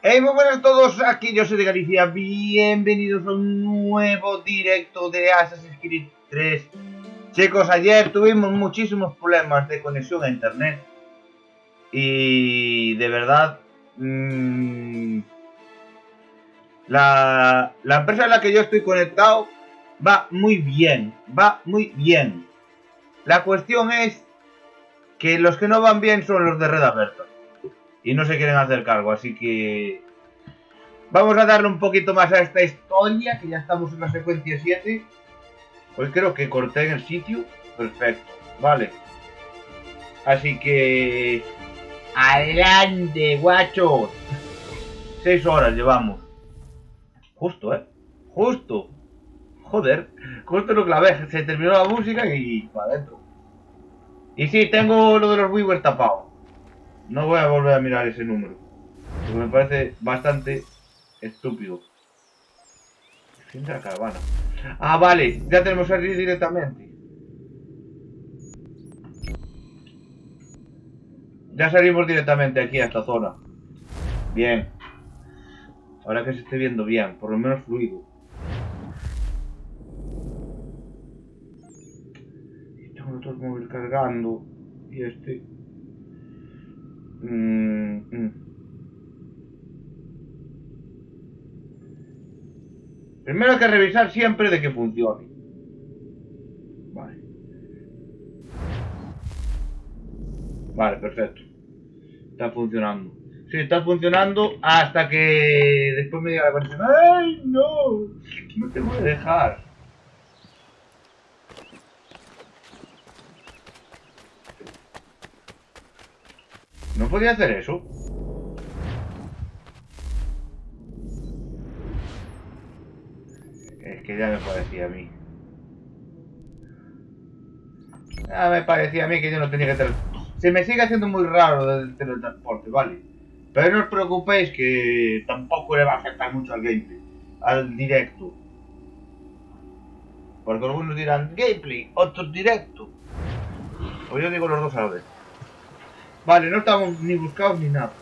Hey, muy buenas a todos, aquí yo soy de Galicia, bienvenidos a un nuevo directo de Assassin's Creed 3. Chicos, ayer tuvimos muchísimos problemas de conexión a internet y de verdad la empresa en la que yo estoy conectado va muy bien. La cuestión es que los que no van bien son los de Red Aberta y no se quieren hacer cargo, así que vamos a darle un poquito más a esta historia, que ya estamos en la secuencia 7. Hoy creo que corté en el sitio. Perfecto, vale. Así que... ¡adelante, guachos! 6 horas llevamos. Justo, Justo. Joder, justo lo clavé. Se terminó la música y para adentro. Y sí, tengo lo de los Weaver tapado. No voy a volver a mirar ese número, porque me parece bastante estúpido. Fin de la caravana. Ah, vale, ya tenemos que salir directamente. Ya salimos directamente aquí a esta zona. Bien. Ahora que se esté viendo bien, por lo menos fluido. Tengo todo el móvil cargando. Y este... Primero hay que revisar siempre de que funcione. Vale. Vale, perfecto. Está funcionando. Sí, está funcionando hasta que después me diga la conexión. ¡Ay, no! No te voy a dejar. ¿No podía hacer eso? Es que ya me parecía a mí. Ya me parecía a mí que yo no tenía que tener... Se me sigue haciendo muy raro el teletransporte, vale. Pero no os preocupéis que tampoco le va a afectar mucho al gameplay, al directo. Porque algunos dirán, gameplay, otros directo. O yo digo los dos a la vez. Vale, no estamos ni buscados ni nada.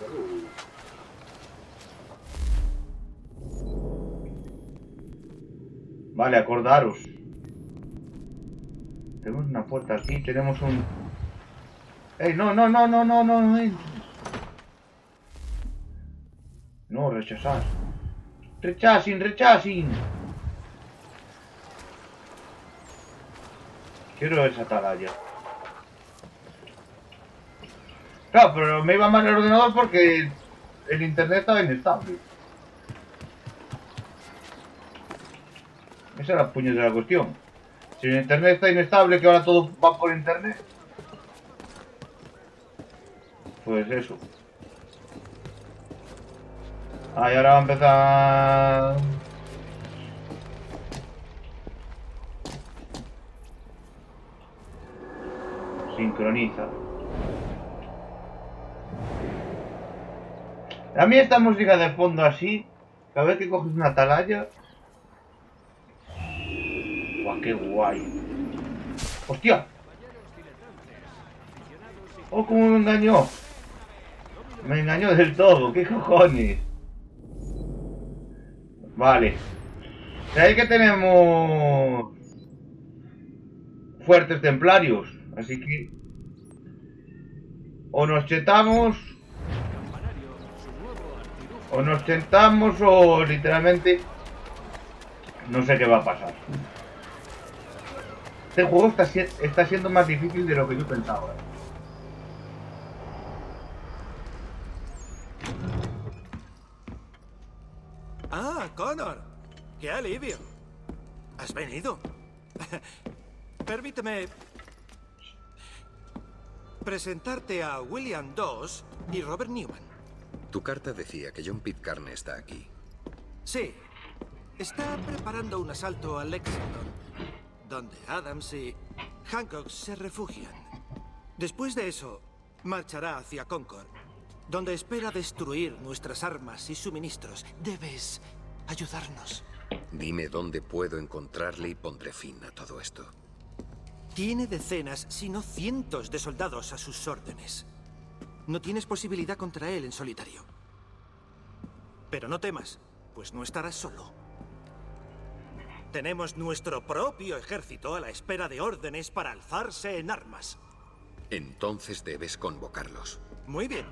Vale, acordaros. Tenemos una puerta aquí, tenemos un... ¡Ey, no! No, rechazar. ¡Rechazing! Quiero esa atalaya. Claro, pero me iba mal el ordenador porque el internet estaba inestable. Esa es la puñetera de la cuestión. Si el internet está inestable, que ahora todo va por internet, pues eso. Ah, y ahora va a empezar... Sincroniza. A mí esta música de fondo así, cada vez que coges una atalaya... ¡Guau, qué guay! ¡Hostia! ¡Oh, cómo me engañó! Me engañó del todo, ¿qué cojones? Vale. De ahí que tenemos... fuertes templarios, así que... o nos chetamos... o nos sentamos o literalmente... no sé qué va a pasar. Este juego está siendo más difícil de lo que yo pensaba. Ah, Connor. ¡Qué alivio! ¿Has venido? Permíteme presentarte a William Doss y Robert Newman. Tu carta decía que John Pitcairn está aquí. Sí. Está preparando un asalto a Lexington, donde Adams y Hancock se refugian. Después de eso, marchará hacia Concord, donde espera destruir nuestras armas y suministros. Debes ayudarnos. Dime dónde puedo encontrarle y pondré fin a todo esto. Tiene decenas, si no cientos de soldados a sus órdenes. No tienes posibilidad contra él en solitario. Pero no temas, pues no estarás solo. Tenemos nuestro propio ejército a la espera de órdenes para alzarse en armas. Entonces debes convocarlos. Muy bien.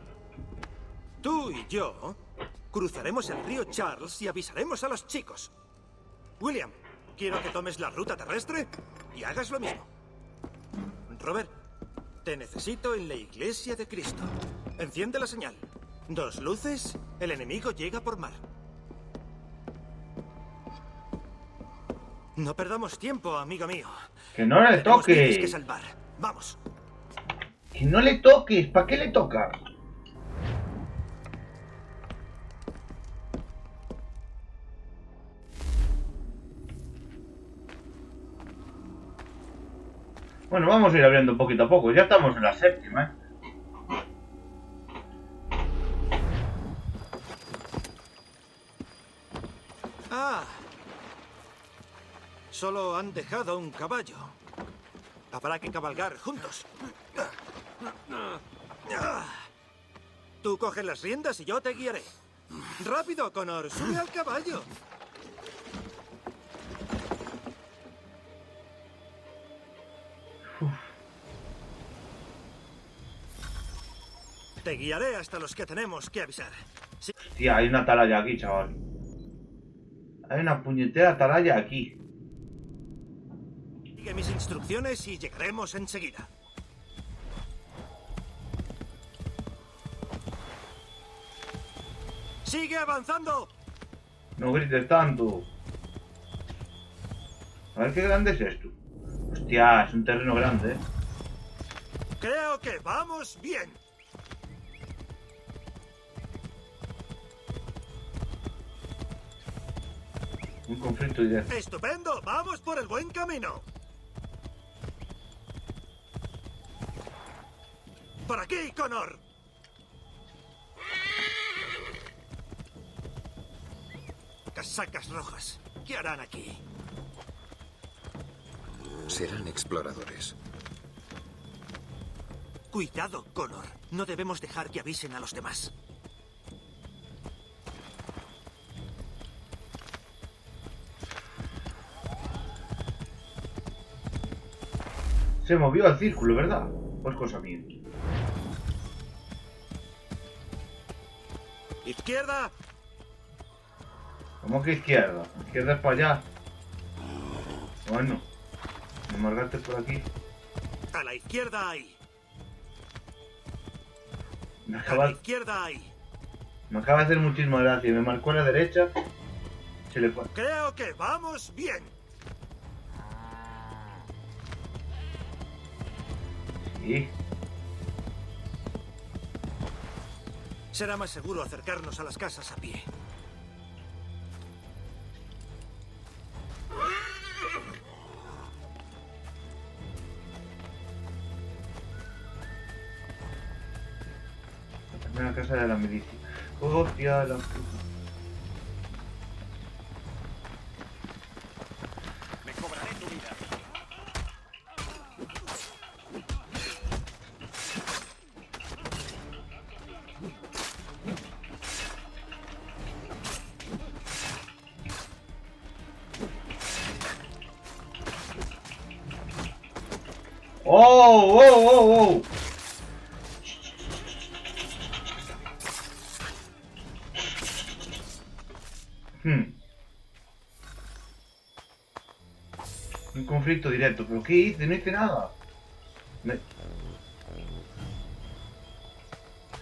Tú y yo cruzaremos el río Charles y avisaremos a los chicos. William, quiero que tomes la ruta terrestre y hagas lo mismo. Robert, te necesito en la iglesia de Cristo. Enciende la señal. 2 luces, el enemigo llega por mar. No perdamos tiempo, amigo mío. Que no le Tenemos vidas que toques. salvar. Vamos. Que no le toques. ¿Para qué le tocas? Bueno, vamos a ir abriendo poquito a poco. Ya estamos en la 7ª, ¿eh? Ah. Solo han dejado un caballo. Habrá que cabalgar juntos. Tú coges las riendas y yo te guiaré. ¡Rápido, Connor! ¡Sube al caballo! Te guiaré hasta los que tenemos que avisar. Sí. Hostia, hay una atalaya aquí, chaval. Hay una puñetera atalaya aquí. Sigue mis instrucciones y llegaremos enseguida. ¡Sigue avanzando! No grites tanto. A ver qué grande es esto. Hostia, es un terreno grande, ¿eh? Creo que vamos bien. Un conflicto directo. ¡Estupendo! ¡Vamos por el buen camino! ¡Por aquí, Connor! Casacas rojas. ¿Qué harán aquí? Serán exploradores. Cuidado, Connor. No debemos dejar que avisen a los demás. Se movió al círculo, ¿verdad? Pues cosa mía. ¡Izquierda! ¿Cómo que izquierda? Izquierda es para allá. Bueno. Me marcaste por aquí. A la izquierda ahí. Me A acaba, la izquierda ahí. me acaba de hacer muchísima gracia. Me marcó a la derecha. Se le fue. Creo que vamos bien. Sí. Será más seguro acercarnos a las casas a pie. La primera casa de la milicia. Hostia, la puta. Me cobraré tu vida. ¡Oh! ¡Oh! ¡Oh! ¡Oh! Un conflicto directo. ¿Pero qué hice? No hice nada.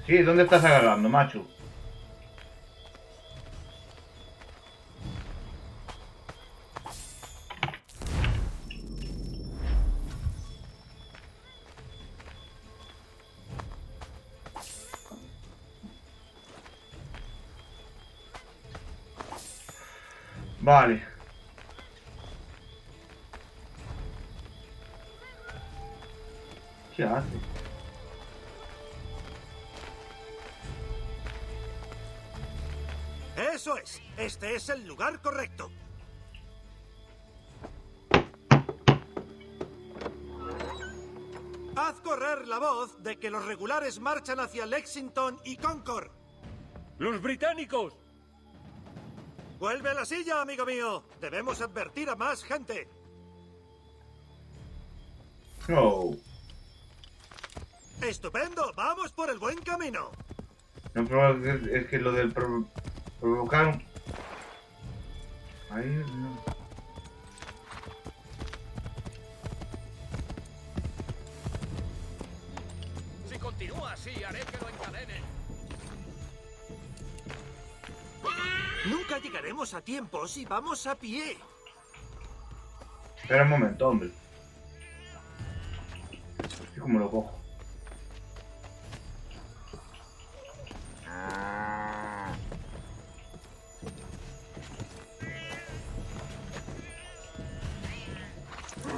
Sí, ¿dónde estás agarrando, macho? Vale. ¿Qué hace? ¡Eso es! Este es el lugar correcto. Haz correr la voz de que los regulares marchan hacia Lexington y Concord. ¡Los británicos! ¡Vuelve a la silla, amigo mío! Debemos advertir a más gente. No. ¡Estupendo! ¡Vamos por el buen camino! No, pero es que lo del provocar un... Ahí no. Si continúa así, haré que lo encadenen. Nunca llegaremos a tiempo si vamos a pie. Espera un momento, hombre. ¿Y cómo lo cojo?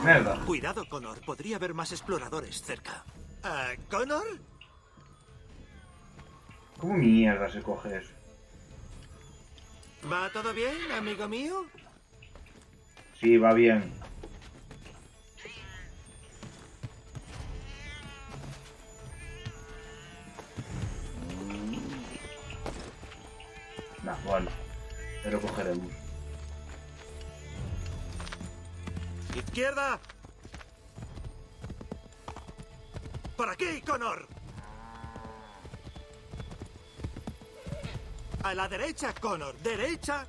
Mierda. Cuidado, Connor. Podría haber más exploradores cerca. ¿Connor? ¿Cómo mierda se coge eso? ¿Va todo bien, amigo mío? Sí, va bien. Nah, bueno. Ya lo cogeremos. ¡Izquierda! ¡Por aquí, Connor! A la derecha, Connor. ¡Derecha!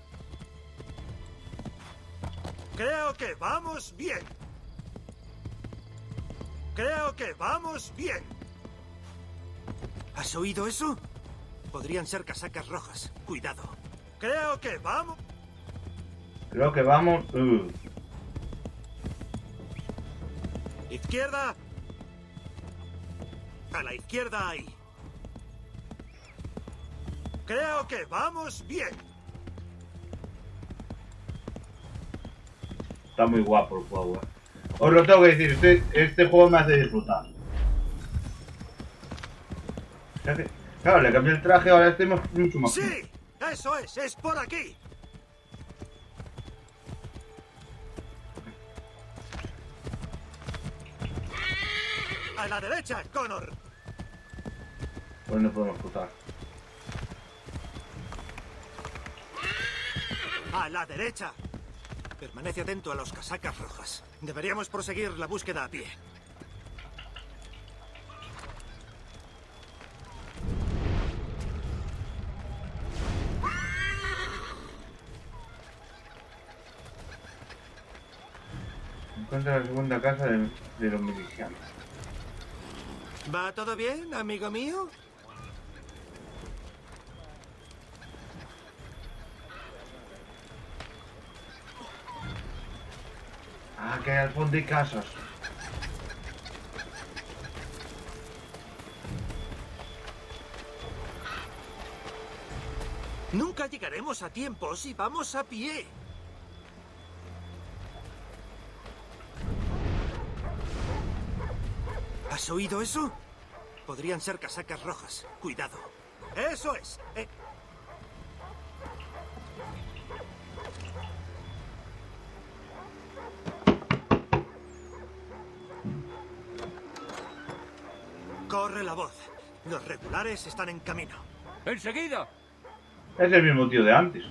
Creo que vamos bien. Creo que vamos bien. ¿Has oído eso? Podrían ser casacas rojas. Cuidado. Creo que vamos... Creo que vamos... ¡Izquierda! A la izquierda ahí. Creo que vamos bien. Está muy guapo el juego, Os lo tengo que decir, este juego me hace disfrutar. Claro, le cambié el traje, ahora estoy mucho más... ¡Sí! ¡Eso es por aquí! ¡A la derecha, Connor! Pues no podemos cruzar. ¡A la derecha! Permanece atento a los casacas rojas. Deberíamos proseguir la búsqueda a pie. Encuentra la segunda casa de los milicianos. ¿Va todo bien, amigo mío? Ah, que al fondo hay casas. Nunca llegaremos a tiempo si vamos a pie. ¿Has oído eso? Podrían ser casacas rojas. Cuidado. ¡Eso es! Corre la voz. Los regulares están en camino. ¡Enseguida! Es el mismo tío de antes.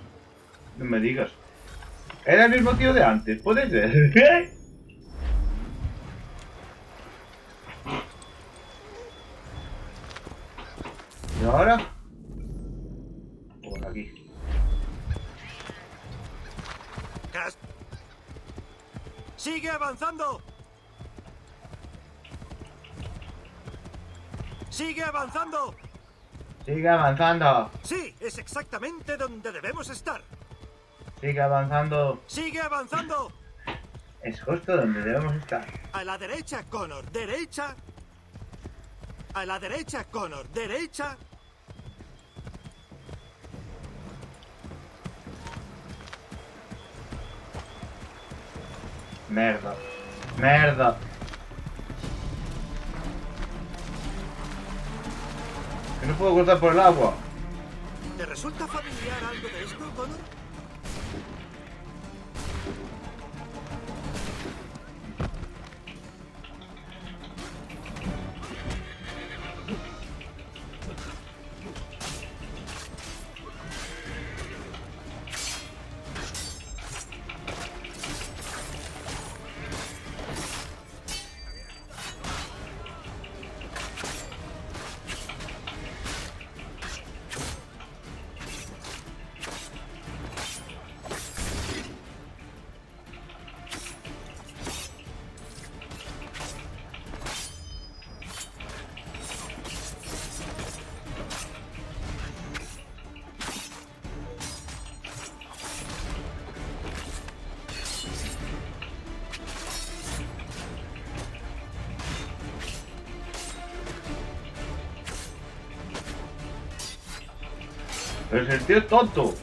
No me digas. Era el mismo tío de antes, puede ser. ¿Qué? ¿Y ahora? Por aquí. ¡Sigue avanzando! ¡Sigue avanzando! Sigue avanzando. Sí, es exactamente donde debemos estar. Sigue avanzando. ¡Sigue avanzando! Es justo donde debemos estar. A la derecha, Connor. ¡Derecha! A la derecha, Connor. ¡Derecha! Merda. Merda. Que no puedo cruzar por el agua. ¿Te resulta familiar algo de esto, Connor? Pero si el tío es tonto.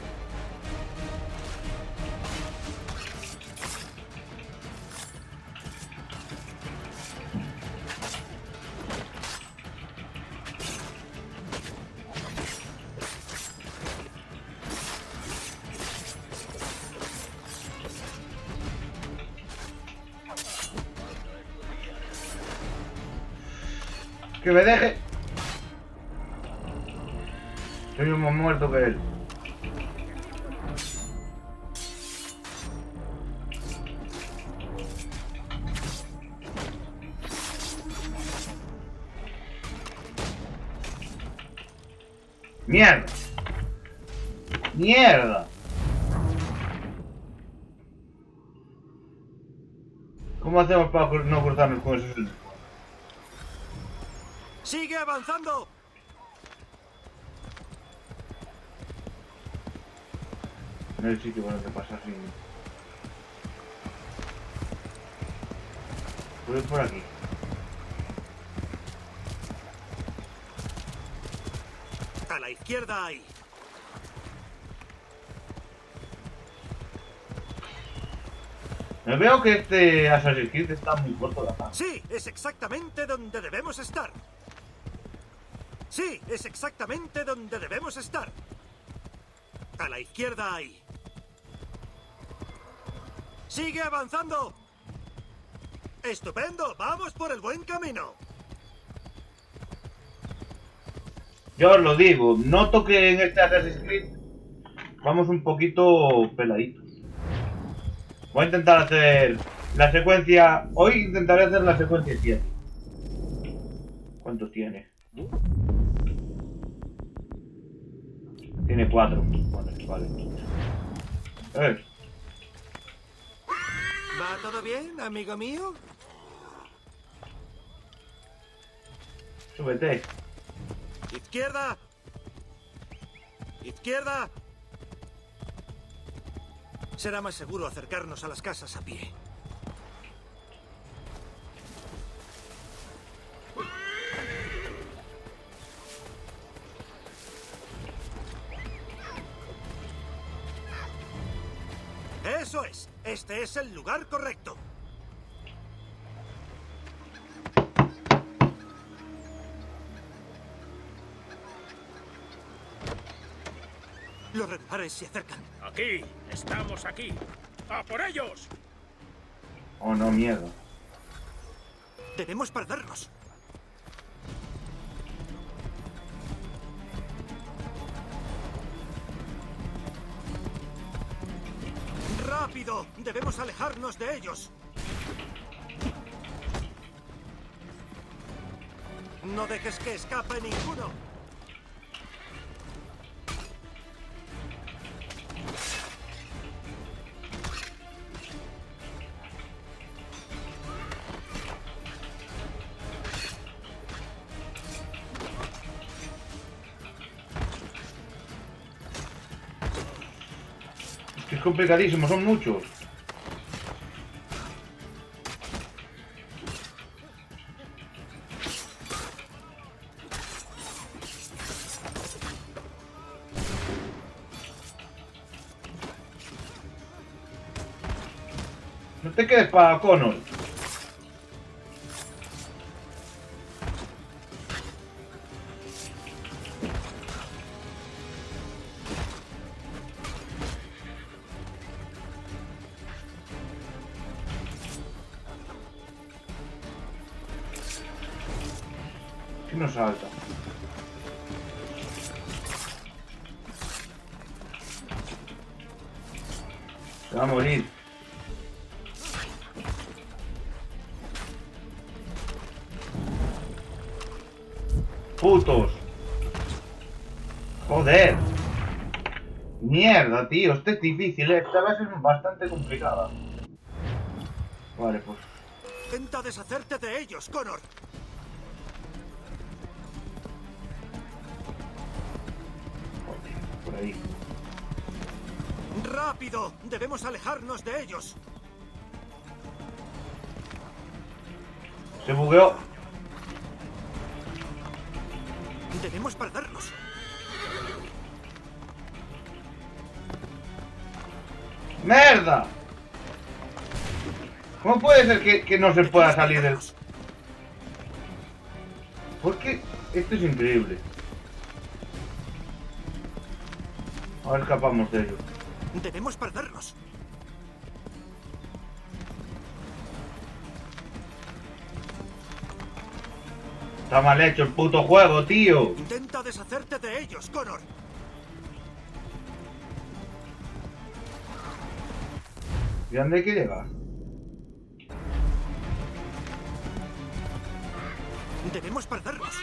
Que me deje. Soy un más muerto que él. ¡Mierda! ¡Mierda! ¿Cómo hacemos para no cruzarnos con esos enemigos? ¡Sigue avanzando! No hay sitio para que pasar sin... Voy por aquí. A la izquierda hay. Me veo que este Assassin's Creed está muy corto de acá. Sí, es exactamente donde debemos estar. Sí, es exactamente donde debemos estar. A la izquierda hay. ¡Sigue avanzando! ¡Estupendo! ¡Vamos por el buen camino! Yo os lo digo, noto que en este Assassin's Creed vamos un poquito peladitos. Voy a intentar hacer la secuencia... Hoy intentaré hacer la secuencia 7. ¿Cuántos tiene? Tiene 4. Vale. ¿Va todo bien, amigo mío? Súbete. ¡Izquierda! ¡Izquierda! Será más seguro acercarnos a las casas a pie. ¡Eso es! Este es el lugar correcto. Los regulares se acercan. Aquí, estamos aquí. ¡A por ellos! Oh no, mierda. Debemos perderlos. ¡Rápido! Debemos alejarnos de ellos. No dejes que escape ninguno. Es complicadísimo, son muchos. No te quedes para Connor. Que no salta. Se va a morir. Putos. Joder. Mierda, tío. Este es difícil, ¿eh? Esta va a ser bastante complicada. Vale, pues. Intenta deshacerte de ellos, Connor. Por ahí. ¡Rápido! Debemos alejarnos de ellos. Se bugueó. Debemos perderlos. ¡Merda! ¿Cómo puede ser que no se pueda salir del...? Porque esto es increíble. Ahora escapamos de ello. Debemos perderlos. Está mal hecho el puto juego, tío. Intenta deshacerte de ellos, Connor. ¿Y dónde hay que llegar? Debemos perderlos.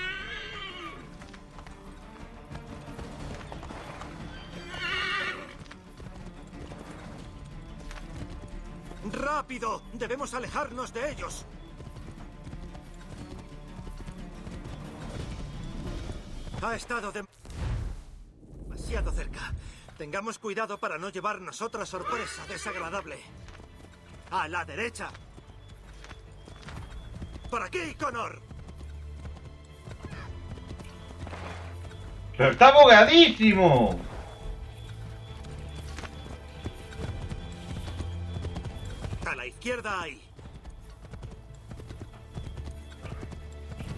¡Rápido! Debemos alejarnos de ellos. Ha estado demasiado cerca. Tengamos cuidado para no llevarnos otra sorpresa desagradable. A la derecha. ¡Por aquí, Connor! ¡Pero está bugueadísimo! A la izquierda hay.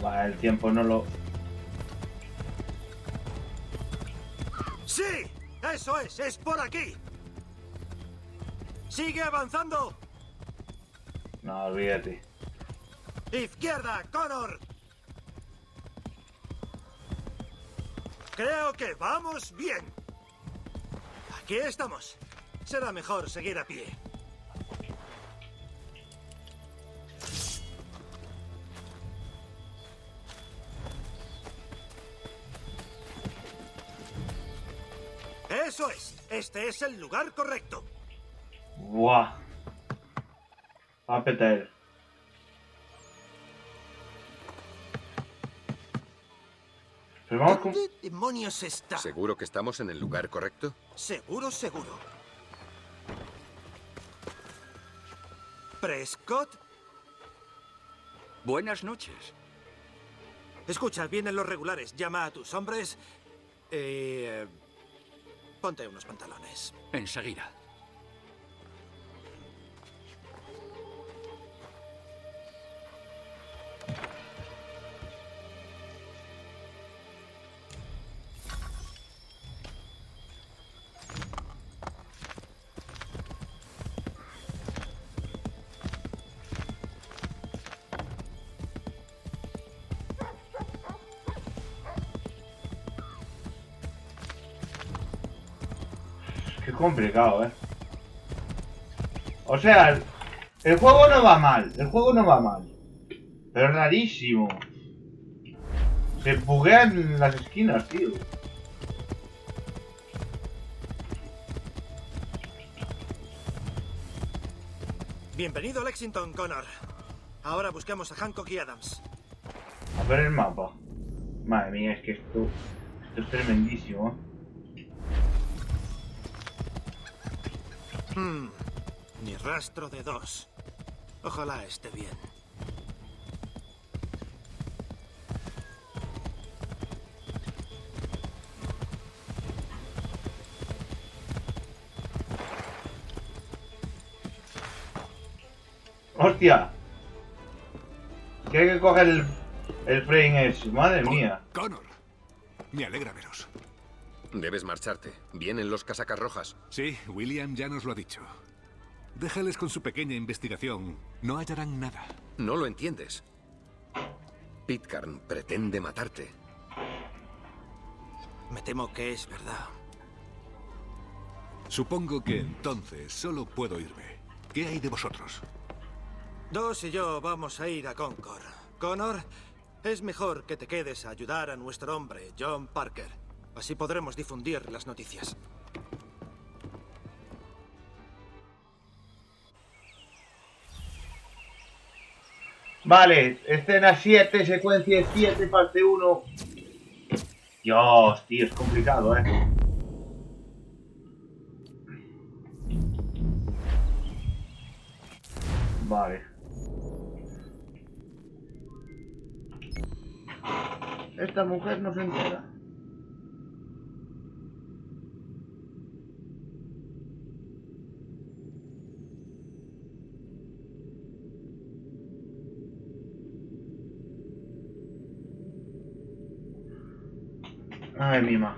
Vale, el tiempo no lo... ¡Sí! ¡Eso es por aquí! ¡Sigue avanzando! No, olvídate. ¡Izquierda, Connor! Creo que vamos bien. Aquí estamos. Será mejor seguir a pie. ¡Eso es! Este es el lugar correcto. Buah. Va a petar. Pero vamos con... ¿Dónde demonios está? ¿Seguro que estamos en el lugar correcto? Seguro, seguro. ¿Prescott? Buenas noches. Escucha, vienen los regulares. Llama a tus hombres. Ponte unos pantalones. Enseguida. Qué complicado, ¿eh? O sea, el juego no va mal. El juego no va mal. Pero es rarísimo. Se buguean las esquinas, tío. Bienvenido a Lexington, Connor. Ahora buscamos a Hancock y Adams. A ver el mapa. Madre mía, es que esto es tremendísimo, ¿eh? Ni rastro de dos. Ojalá esté bien. ¡Hostia! Que hay que coger el frame ese. Madre mía. Connor, me alegra veros. Debes marcharte. Vienen los casacas rojas. Sí, William ya nos lo ha dicho. Déjales con su pequeña investigación. No hallarán nada. No lo entiendes. Pitcairn pretende matarte. Me temo que es verdad. Supongo que entonces solo puedo irme. ¿Qué hay de vosotros? Dos y yo vamos a ir a Concord. Connor, es mejor que te quedes a ayudar a nuestro hombre, John Parker. Así podremos difundir las noticias. Vale, escena 7, secuencia 7, parte 1. Dios, tío, es complicado, ¿eh? Vale. Esta mujer no se entera. Ay, mima.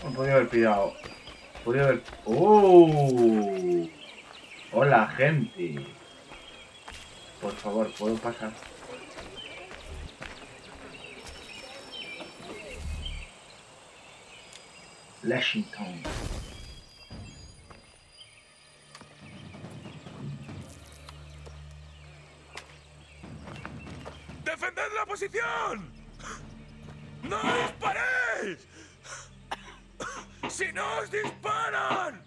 No podía haber pillado. Podría haber... Hola, gente. Por favor, ¿puedo pasar? Lexington. ¡Defended la posición! ¡No disparéis! ¡Si no os disparan!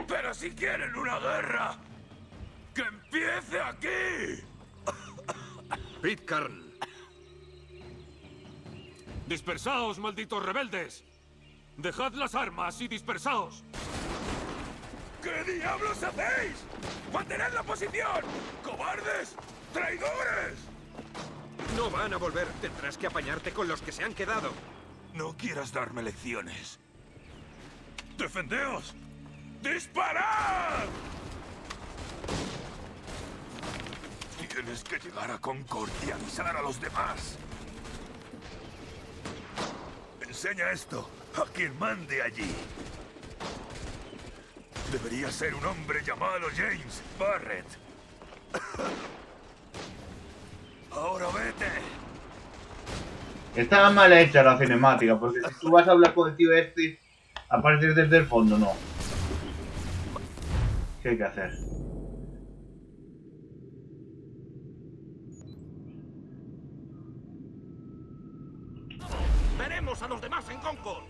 Pero si quieren una guerra, ¡que empiece aquí! Pitcairn, ¡Dispersaos, malditos rebeldes! ¡Dejad las armas y dispersaos! ¿Qué diablos hacéis? ¡Mantened la posición! ¡Cobardes! ¡Traidores! no van a volver. Tendrás que apañarte con los que se han quedado. No quieras darme lecciones. ¡Defendeos! ¡Disparad! Tienes que llegar a Concord y avisar a los demás. Enseña esto a quien mande allí. Debería ser un hombre llamado James Barrett. Ahora vete. Estaba mal hecha la cinemática, porque si tú vas a hablar con el tío este, apareces desde el fondo, no. ¿Qué hay que hacer? Veremos a los demás en Concord.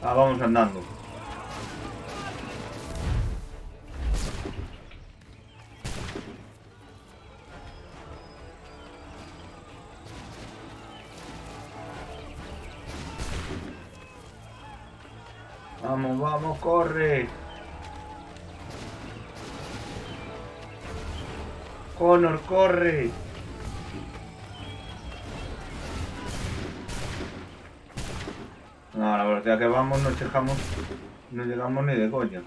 Vamos andando. Vamos, vamos, corre. Connor, corre. No, la velocidad que vamos no llegamos ni de coña.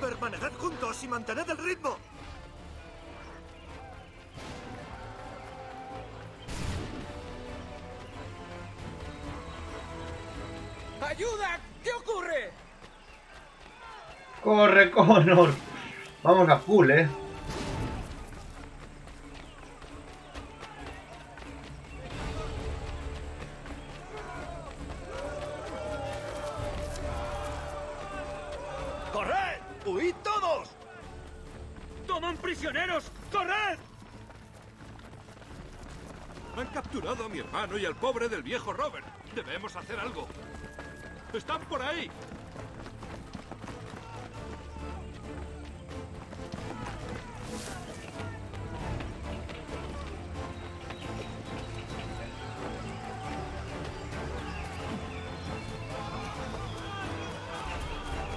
Permaneced juntos y mantened el ritmo. ¡Ayuda! ¿Qué ocurre? Corre, Connor. Vamos a full, ¡Corred! ¡Huid todos! ¡Toman prisioneros! ¡Corred! Han capturado a mi hermano y al pobre del viejo Robert. Debemos hacer algo. ¡Están por ahí!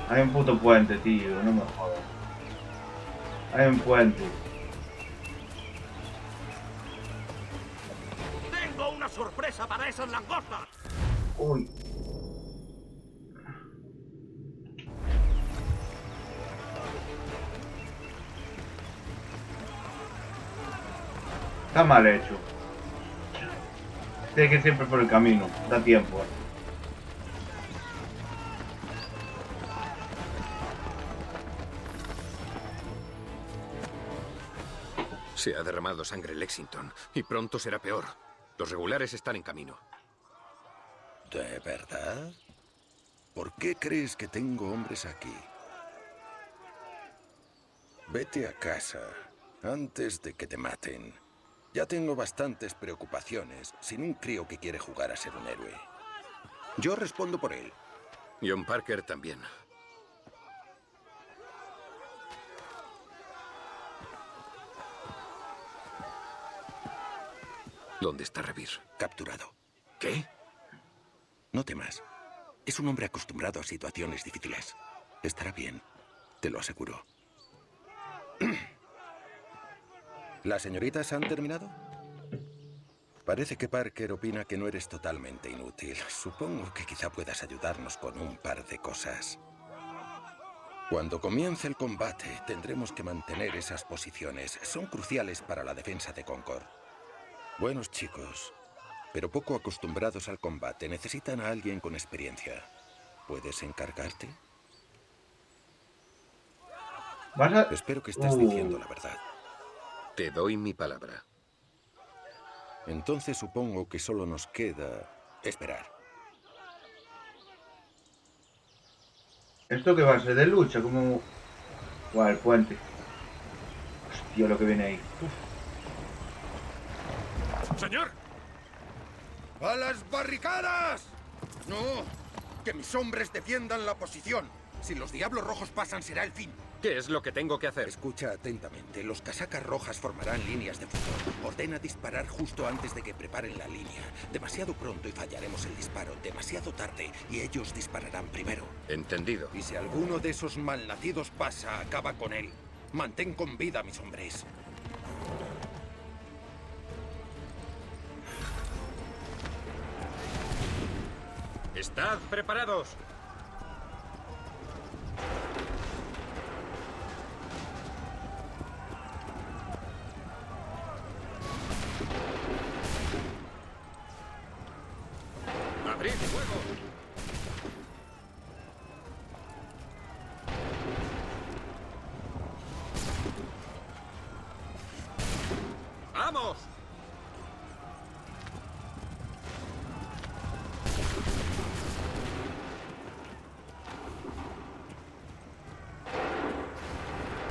Hay un puto puente, tío, no me jodas. Hay un puente. ¡Tengo una sorpresa para esas langostas! Uy. Está mal hecho. Tiene que ir siempre por el camino. Da tiempo. Se ha derramado sangre en Lexington y pronto será peor. Los regulares están en camino. ¿De verdad? ¿Por qué crees que tengo hombres aquí? Vete a casa antes de que te maten. Ya tengo bastantes preocupaciones sin un crío que quiere jugar a ser un héroe. Yo respondo por él. John Parker también. ¿Dónde está Revir? Capturado. ¿Qué? No temas. Es un hombre acostumbrado a situaciones difíciles. Estará bien, te lo aseguro. ¿Las señoritas han terminado? Parece que Parker opina que no eres totalmente inútil. Supongo que quizá puedas ayudarnos con un par de cosas. Cuando comience el combate, tendremos que mantener esas posiciones. Son cruciales para la defensa de Concord. Buenos chicos, pero poco acostumbrados al combate. Necesitan a alguien con experiencia. ¿Puedes encargarte? ¿Vas a...? Espero que estés diciendo la verdad. Te doy mi palabra. Entonces supongo que solo nos queda esperar. ¿Esto qué va a ser de lucha? Como... Guau, el puente. Hostia, lo que viene ahí. Uf. ¡Señor! ¡A las barricadas! No, que mis hombres defiendan la posición. Si los diablos rojos pasan, será el fin. ¿Qué es lo que tengo que hacer? Escucha atentamente. Los casacas rojas formarán líneas de fuego. Ordena disparar justo antes de que preparen la línea. Demasiado pronto y fallaremos el disparo. Demasiado tarde y ellos dispararán primero. Entendido. Y si alguno de esos malnacidos pasa, acaba con él. Mantén con vida a mis hombres. ¡Estad preparados! ¡Abrid fuego! ¡Vamos!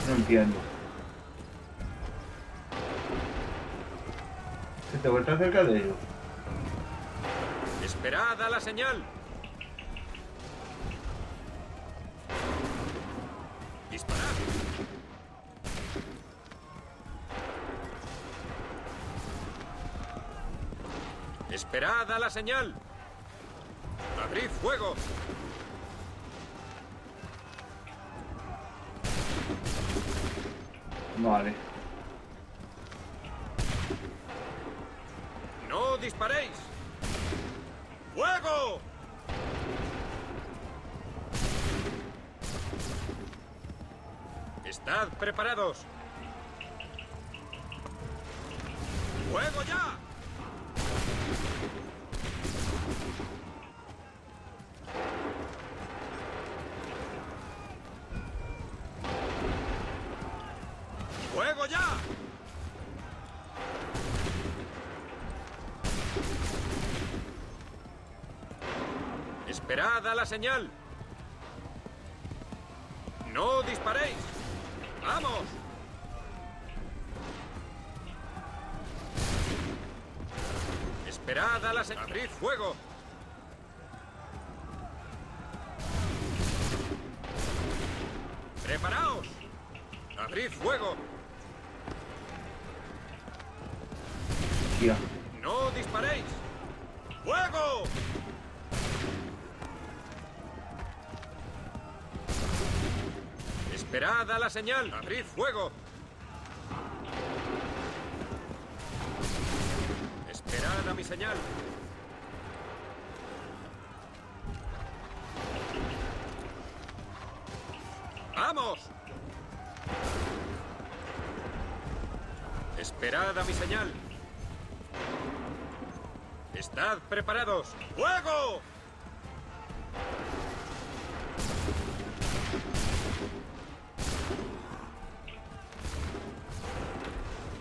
No entiendo. ¿Se te vuelta cerca de ellos? ¡Esperad a la señal! ¡Disparad! ¡Esperad a la señal! ¡Abrid fuego! Vale. ¡No disparéis! ¡Fuego! ¡Estad preparados! ¡Fuego ya! ¡Fuego ya! ¡Esperad a la señal! ¡No disparéis! ¡Vamos! ¡Esperad a la señal! ¡Abrid fuego! ¡Preparaos! ¡Abrid fuego! Tía. ¡No disparéis! ¡Fuego! ¡Esperad a la señal! ¡Abrid fuego! ¡Esperad a mi señal! ¡Vamos! ¡Esperad a mi señal! ¡Estad preparados! ¡Fuego!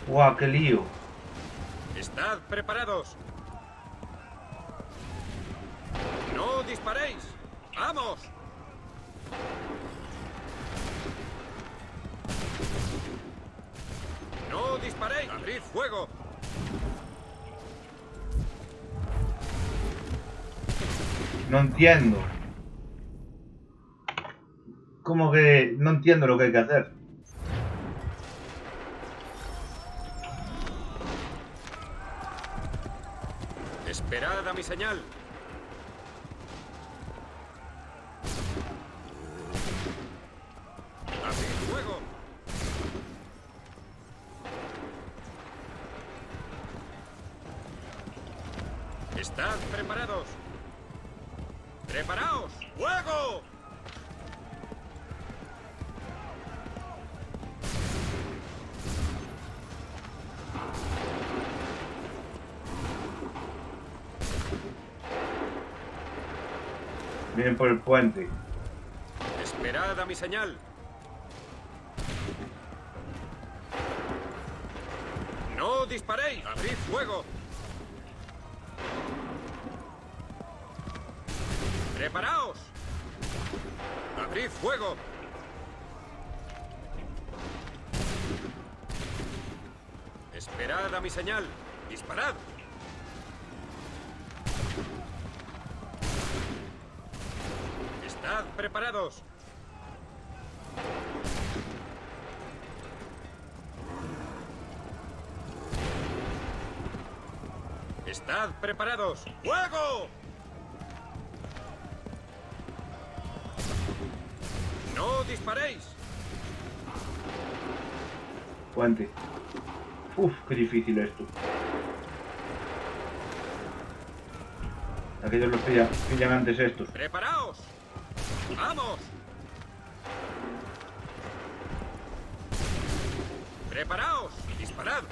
Guau, qué lío. ¡Estad preparados! ¡No disparéis! ¡Vamos! ¡No disparéis! ¡Abrid fuego! No entiendo. como que no entiendo lo que hay que hacer. Esperad a mi señal. Abrid fuego. Estad preparados. ¡Preparaos! ¡Fuego! Vienen por el puente. Esperad a mi señal. ¡No disparéis! ¡Abrid fuego! ¡Preparaos! ¡Abrid fuego! Esperad a mi señal. ¡Disparad! ¡Estad preparados! ¡Estad preparados! ¡Fuego! ¡No disparéis! Puente. Uf, qué difícil esto. Aquellos los pillan antes estos. ¡Preparaos! ¡Vamos! ¡Preparaos! ¡Disparad!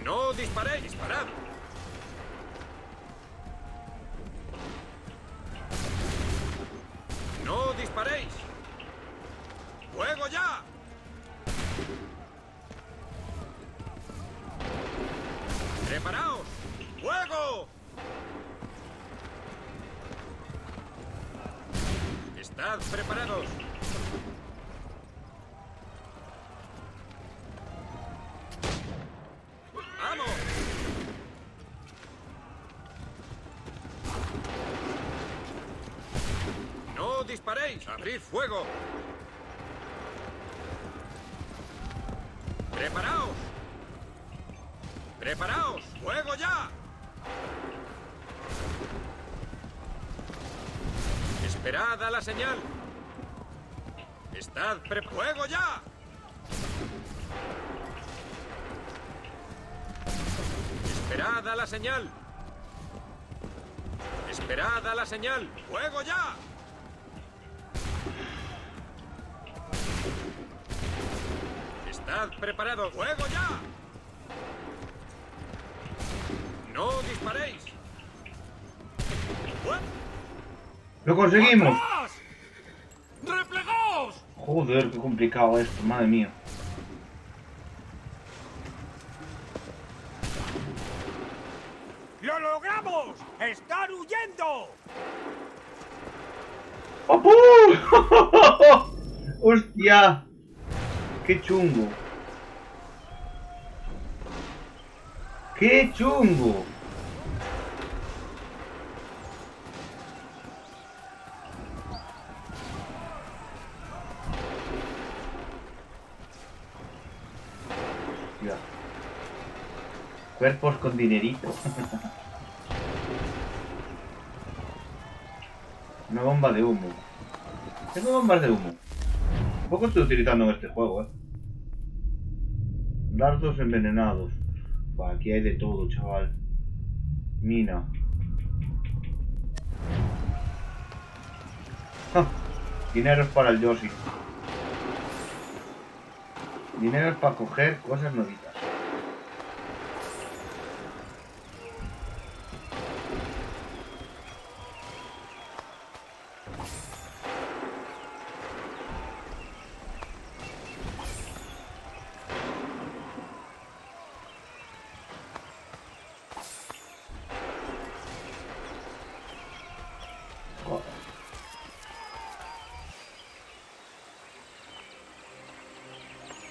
¡No disparéis! ¡Disparad! ¡No disparéis! ¡Fuego ya! ¡Preparaos! ¡Fuego! ¡Estad preparados! ¡Vamos! ¡No disparéis! ¡Abrid fuego! ¡Preparaos! ¡Preparaos! ¡Fuego ya! ¡Esperad a la señal! ¡Estad ¡Fuego ya! ¡Esperad a la señal! ¡Esperad a la señal! ¡Fuego ya! ¡Estad preparados! ¡Fuego ya! ¡No disparéis! ¡Lo conseguimos! ¡Atrás! ¡Replegaos! Joder, qué complicado esto, madre mía. ¡Lo logramos! ¡Están huyendo! ¡Apu! ¡Hostia! ¡Qué chungo! ¡Qué chungo! Hostia. Cuerpos con dinerito. Una bomba de humo. Tengo bombas de humo. Poco estoy utilizando en este juego, Dardos envenenados. Buah, aquí hay de todo, chaval. Mina. Ja. Dinero es para el Yoshi. Dinero es para coger cosas nuevitas.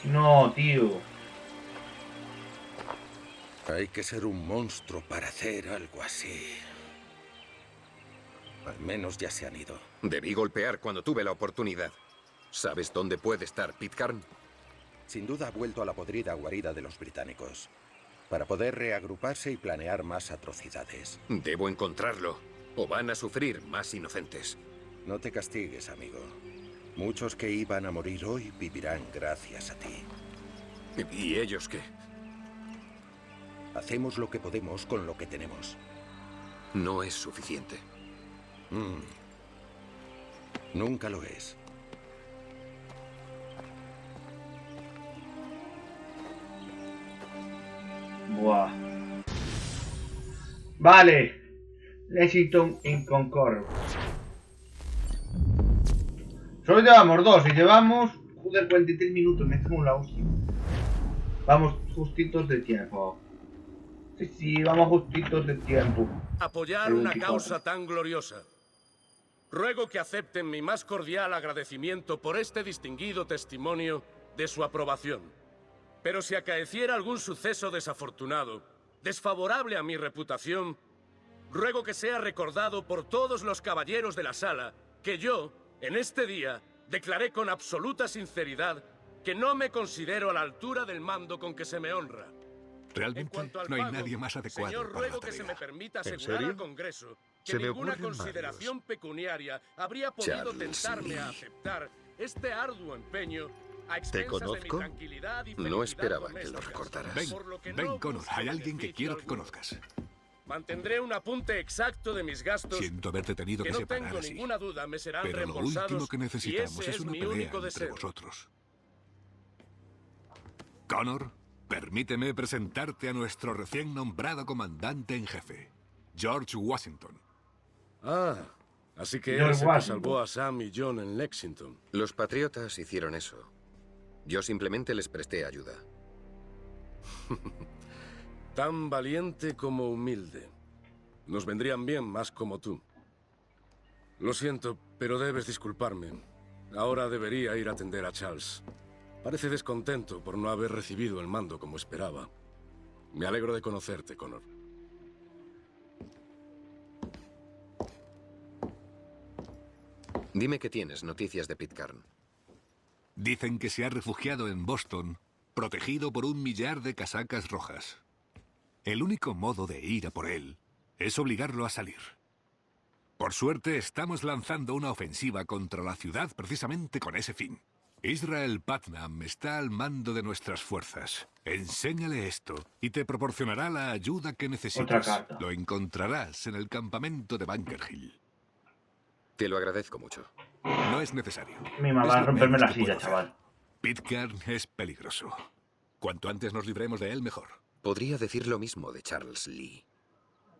No, tío. Hay que ser un monstruo para hacer algo así. Al menos ya se han ido. Debí golpear cuando tuve la oportunidad. ¿Sabes dónde puede estar Pitcairn? Sin duda ha vuelto a la podrida guarida de los británicos, para poder reagruparse y planear más atrocidades. Debo encontrarlo, o van a sufrir más inocentes. No te castigues, amigo. Muchos que iban a morir hoy vivirán gracias a ti. ¿Y ellos qué? Hacemos lo que podemos con lo que tenemos. No es suficiente. Nunca lo es. Buah. Vale. Lexington en Concord. Solo llevamos 2 y llevamos... Joder, 43 minutos. Me cago en la hostia. Vamos justitos de tiempo. Sí, vamos justitos de tiempo. Apoyar una causa tan gloriosa. Ruego que acepten mi más cordial agradecimiento por este distinguido testimonio de su aprobación. Pero si acaeciera algún suceso desafortunado, desfavorable a mi reputación, ruego que sea recordado por todos los caballeros de la sala que yo, en este día, declaré con absoluta sinceridad que no me considero a la altura del mando con que se me honra. Realmente no hay nadie más adecuado Señor, para la ruego que se tarea. me permita ¿En asegurar serio? al Congreso que Se me ninguna ocurren consideración varios. pecuniaria habría podido Charles tentarme Lee. a aceptar este arduo empeño a expensas de mi conozco? tranquilidad y No felicidad esperaba que lo domésticas, recordaras. Ven, por lo que ven, no Connor. busco Hay alguien que beneficio quiero que alguno. conozcas. Mantendré un apunte exacto de mis gastos Siento haberte tenido que que no separar tengo así. ninguna duda me serán Pero lo reembolsados último que y necesitamos ese es una mi pelea único entre deseo. vosotros. Connor, permíteme presentarte a nuestro recién nombrado comandante en jefe, George Washington. Ah, así que George eres el que Washington. salvó a Sam y John en Lexington. Los patriotas hicieron eso. Yo simplemente les presté ayuda. Tan valiente como humilde. Nos vendrían bien más como tú. Lo siento, pero debes disculparme. Ahora debería ir a atender a Charles. Parece descontento por no haber recibido el mando como esperaba. Me alegro de conocerte, Connor. Dime que tienes noticias de Pitcairn. Dicen que se ha refugiado en Boston, protegido por 1 millar de casacas rojas. El único modo de ir a por él es obligarlo a salir. Por suerte, estamos lanzando una ofensiva contra la ciudad precisamente con ese fin. Israel Putnam está al mando de nuestras fuerzas. Enséñale esto y te proporcionará la ayuda que necesites. Otra carta. Lo encontrarás en el campamento de Bunker Hill. Te lo agradezco mucho. No es necesario. Mi mamá Es va a lo romperme menos la que silla, puedo hacer. chaval. Pitcairn es peligroso. Cuanto antes nos libremos de él, mejor. Podría decir lo mismo de Charles Lee.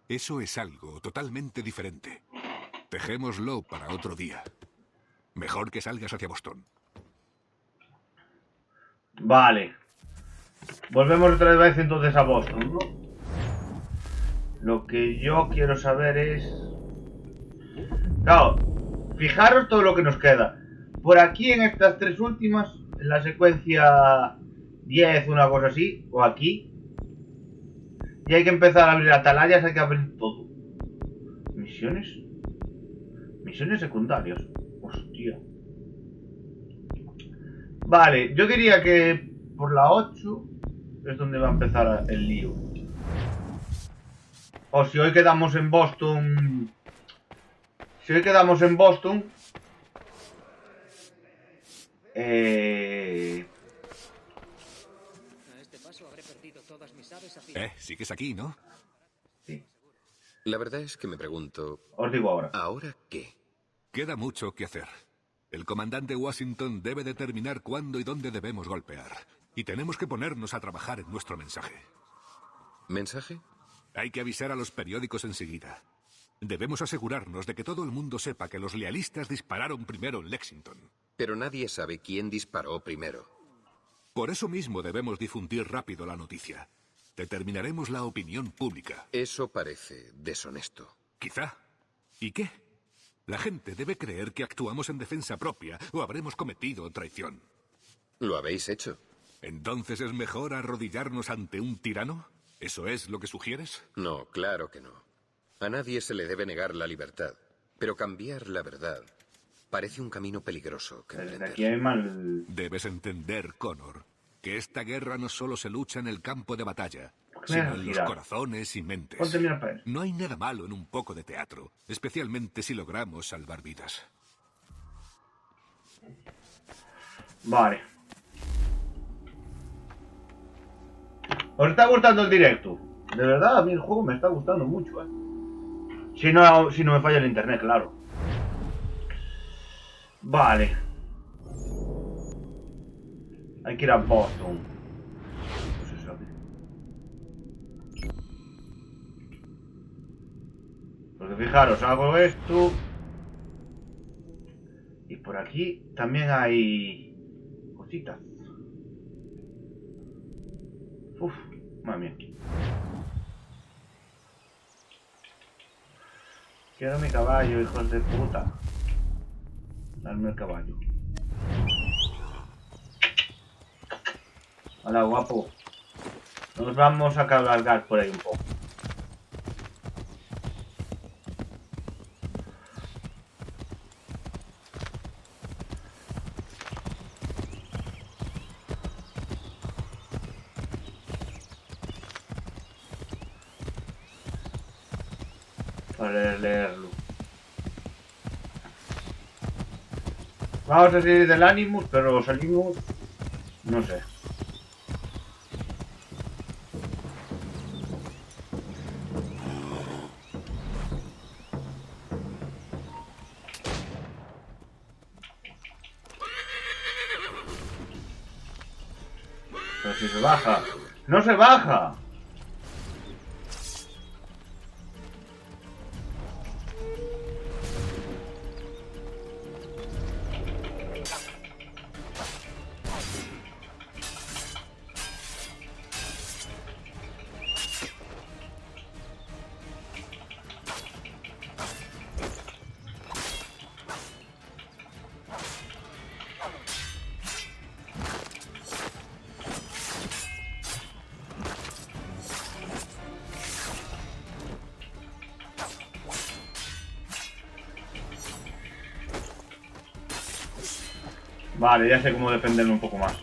Eso es algo totalmente diferente. Dejémoslo para otro día. Mejor que salgas hacia Boston. Vale. Volvemos otra vez entonces a Boston, ¿no? Lo que yo quiero saber es... Claro, fijaros todo lo que nos queda. Por aquí en estas 3 últimas, en la secuencia 10, una cosa así, o aquí, y hay que empezar a abrir atalayas, hay que abrir todo. Misiones. Misiones secundarias. Hostia. Vale, yo diría que por la 8 es donde va a empezar el lío. O si hoy quedamos en Boston... Si hoy quedamos en Boston... Sigues aquí, ¿no? Sí, La verdad es que me pregunto, os digo ahora. ¿ahora qué? Queda mucho que hacer. El comandante Washington debe determinar cuándo y dónde debemos golpear. Y tenemos que ponernos a trabajar en nuestro mensaje. ¿Mensaje? Hay que avisar a los periódicos enseguida. Debemos asegurarnos de que todo el mundo sepa que los lealistas dispararon primero en Lexington. Pero nadie sabe quién disparó primero. Por eso mismo debemos difundir rápido la noticia. Determinaremos la opinión pública. Eso parece deshonesto. Quizá. ¿Y qué? La gente debe creer que actuamos en defensa propia o habremos cometido traición. ¿Lo habéis hecho? ¿Entonces es mejor arrodillarnos ante un tirano? ¿Eso es lo que sugieres? No, claro que no. A nadie se le debe negar la libertad. Pero cambiar la verdad parece un camino peligroso que Desde emprender. aquí hay mal... Debes entender, Connor, que esta guerra no solo se lucha en el campo de batalla, me sino dejas en los girar? corazones y mentes. Ponte mira para él. No hay nada malo en un poco de teatro, especialmente si logramos salvar vidas. Vale. ¿Os está gustando el directo? De verdad, a mí el juego me está gustando mucho, Si no me falla el internet, claro. Vale. Hay que ir a Boston. Pues eso. Porque fijaros, hago esto. Y por aquí también hay cositas. Uf, madre mía. Quiero mi caballo, hijos de puta. Darme el caballo. Hola, guapo. Nos vamos a cabalgar por ahí un poco. Para leerlo. Vamos a salir del Animus, pero salimos... No sé. Pero si se baja. ¡No se baja! Vale, ya sé cómo defenderme un poco más.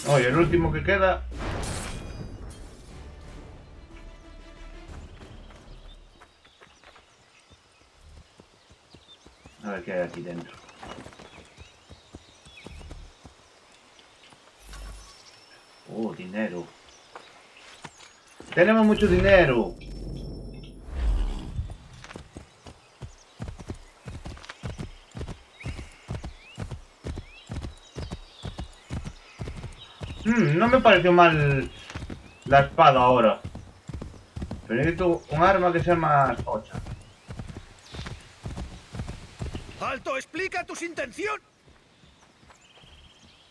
Oye, el último que queda... A ver qué hay aquí dentro. Oh, dinero. Tenemos mucho dinero. No me pareció mal la espada ahora. Pero necesito un arma que sea más tocha. ¡Alto! ¡Explica tus intenciones!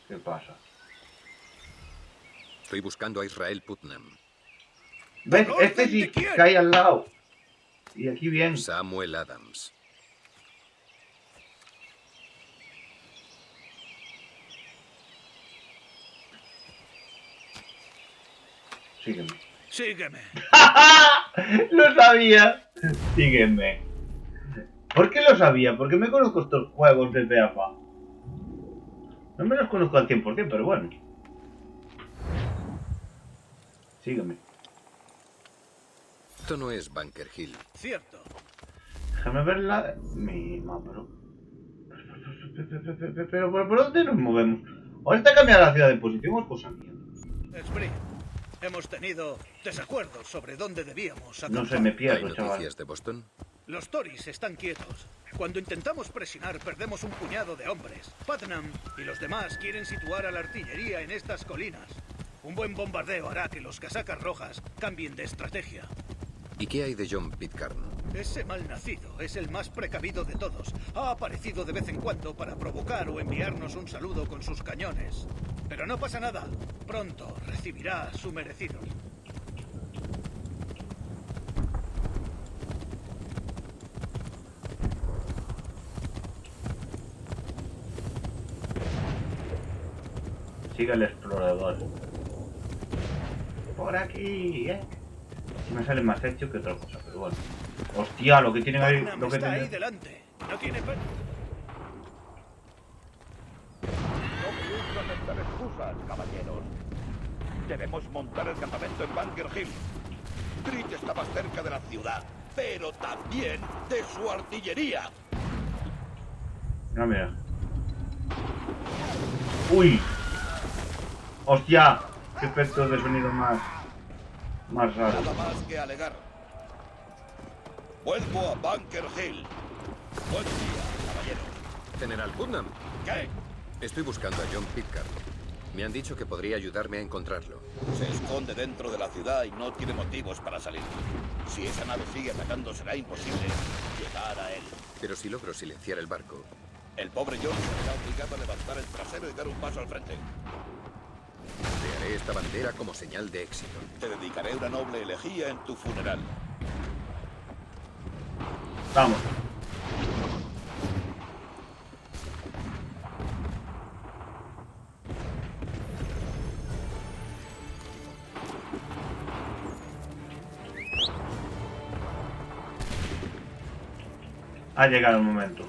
¿Qué pasa? Estoy buscando a Israel Putnam. ¿Ves? Este sí cae al lado. Y aquí bien. Samuel Adams. Sígueme. Sígueme. ¡Lo sabía! Sígueme. ¿Por qué lo sabía? Porque me conozco estos juegos de PAFA. No me los conozco al 100%, pero bueno. Sígueme. Esto no es Bunker Hill. Cierto. Déjame ver la... Mima, pero... Pero ¿por dónde nos movemos? ¿O está cambiando la ciudad de posición o es cosa mía? Spree, hemos tenido desacuerdos sobre dónde debíamos acampar. No se me ¿Hay pierdo, noticias chaval. de Boston? Los Tories están quietos. Cuando intentamos presionar, perdemos un puñado de hombres. Putnam y los demás quieren situar a la artillería en estas colinas. Un buen bombardeo hará que los casacas rojas cambien de estrategia. ¿Y qué hay de John Pitcairn? Ese malnacido es el más precavido de todos. Ha aparecido de vez en cuando para provocar o enviarnos un saludo con sus cañones. Pero no pasa nada. Pronto recibirá su merecido. Sigue el explorador. Por aquí, Me sale más hecho que otra cosa, pero bueno. Hostia, lo que tienen ahí... Barnum Lo que está tienen... ahí delante. No tiene pe... No piensan en dar excusas, caballeros. Debemos montar el campamento en Bunker Hill. Creed está más cerca de la ciudad, pero también de su artillería. No, mira. ¡Uy! ¡Hostia! ¡Qué efectos de sonido más raros! Nada más que alegar. Vuelvo a Bunker Hill. Buen día, caballeros. General Putnam, ¿Qué? estoy buscando a John Pickard. Me han dicho que podría ayudarme a encontrarlo. Se esconde dentro de la ciudad y no tiene motivos para salir. Si esa nave sigue atacando, será imposible llegar a él. Pero si logro silenciar el barco, El pobre John será obligado a levantar el trasero y dar un paso al frente. crearé esta bandera como señal de éxito. Te dedicaré una noble elegía en tu funeral. Vamos. Ha llegado el momento.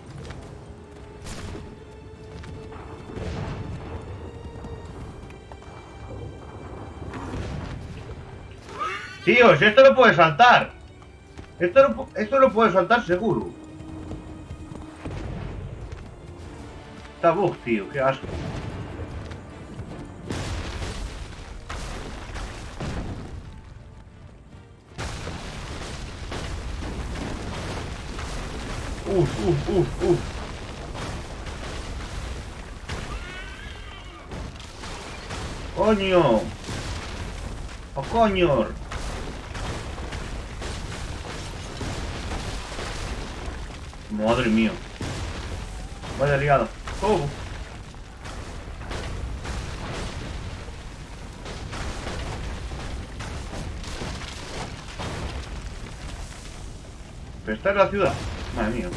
Tío, si esto lo puede saltar. Esto lo puede saltar seguro. Está bug, tío, qué asco. Uf. Coño. ¡Oh, coño! Madre mía. Vaya liado. ¡Oh! ¿Pero esta es la ciudad? Madre mía.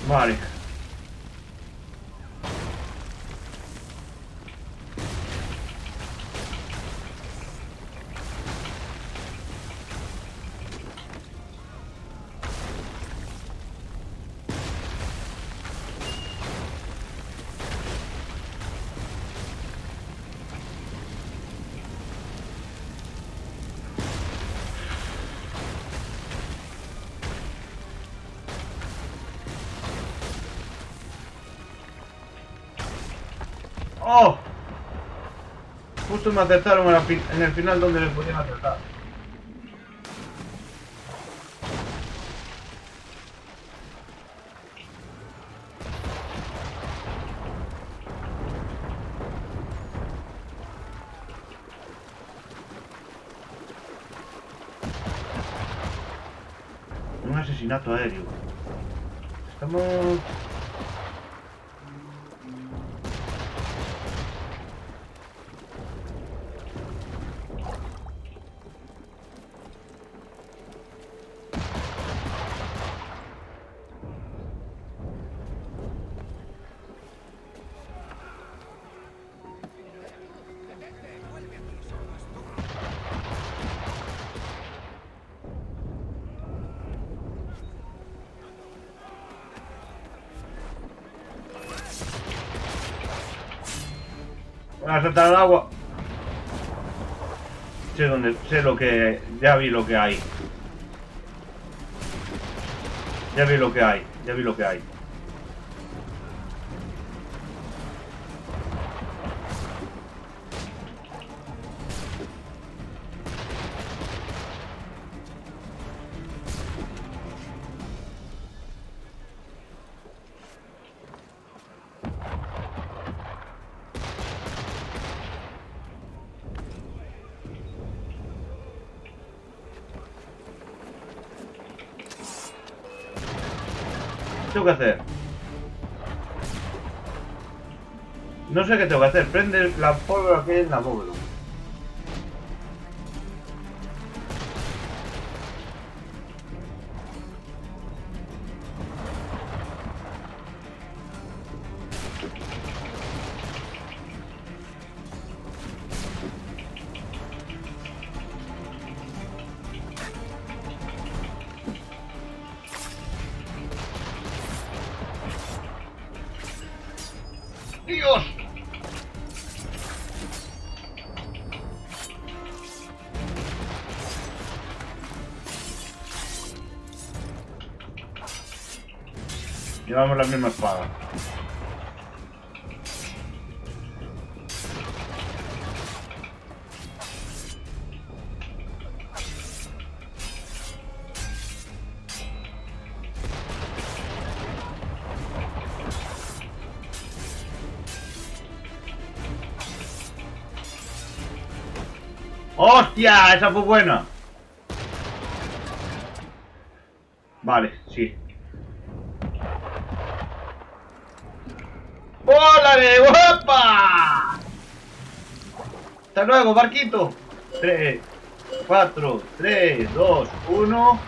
Vale. ¡Oh! Justo me acertaron en el final donde les podían acertar. Un asesinato aéreo. Estamos... Voy a saltar al agua. Sé lo que... Ya vi lo que hay. Ya vi lo que hay. ¿Qué tengo que hacer? No sé qué tengo que hacer. Prende la pólvora que hay en la bóveda. ¡Dios! Llevamos la misma espada. ¡Hostia! Esa fue buena. Vale, sí. ¡Ólale! ¡Guapa! Hasta luego, barquito. 3, 4, 3, 2, 1.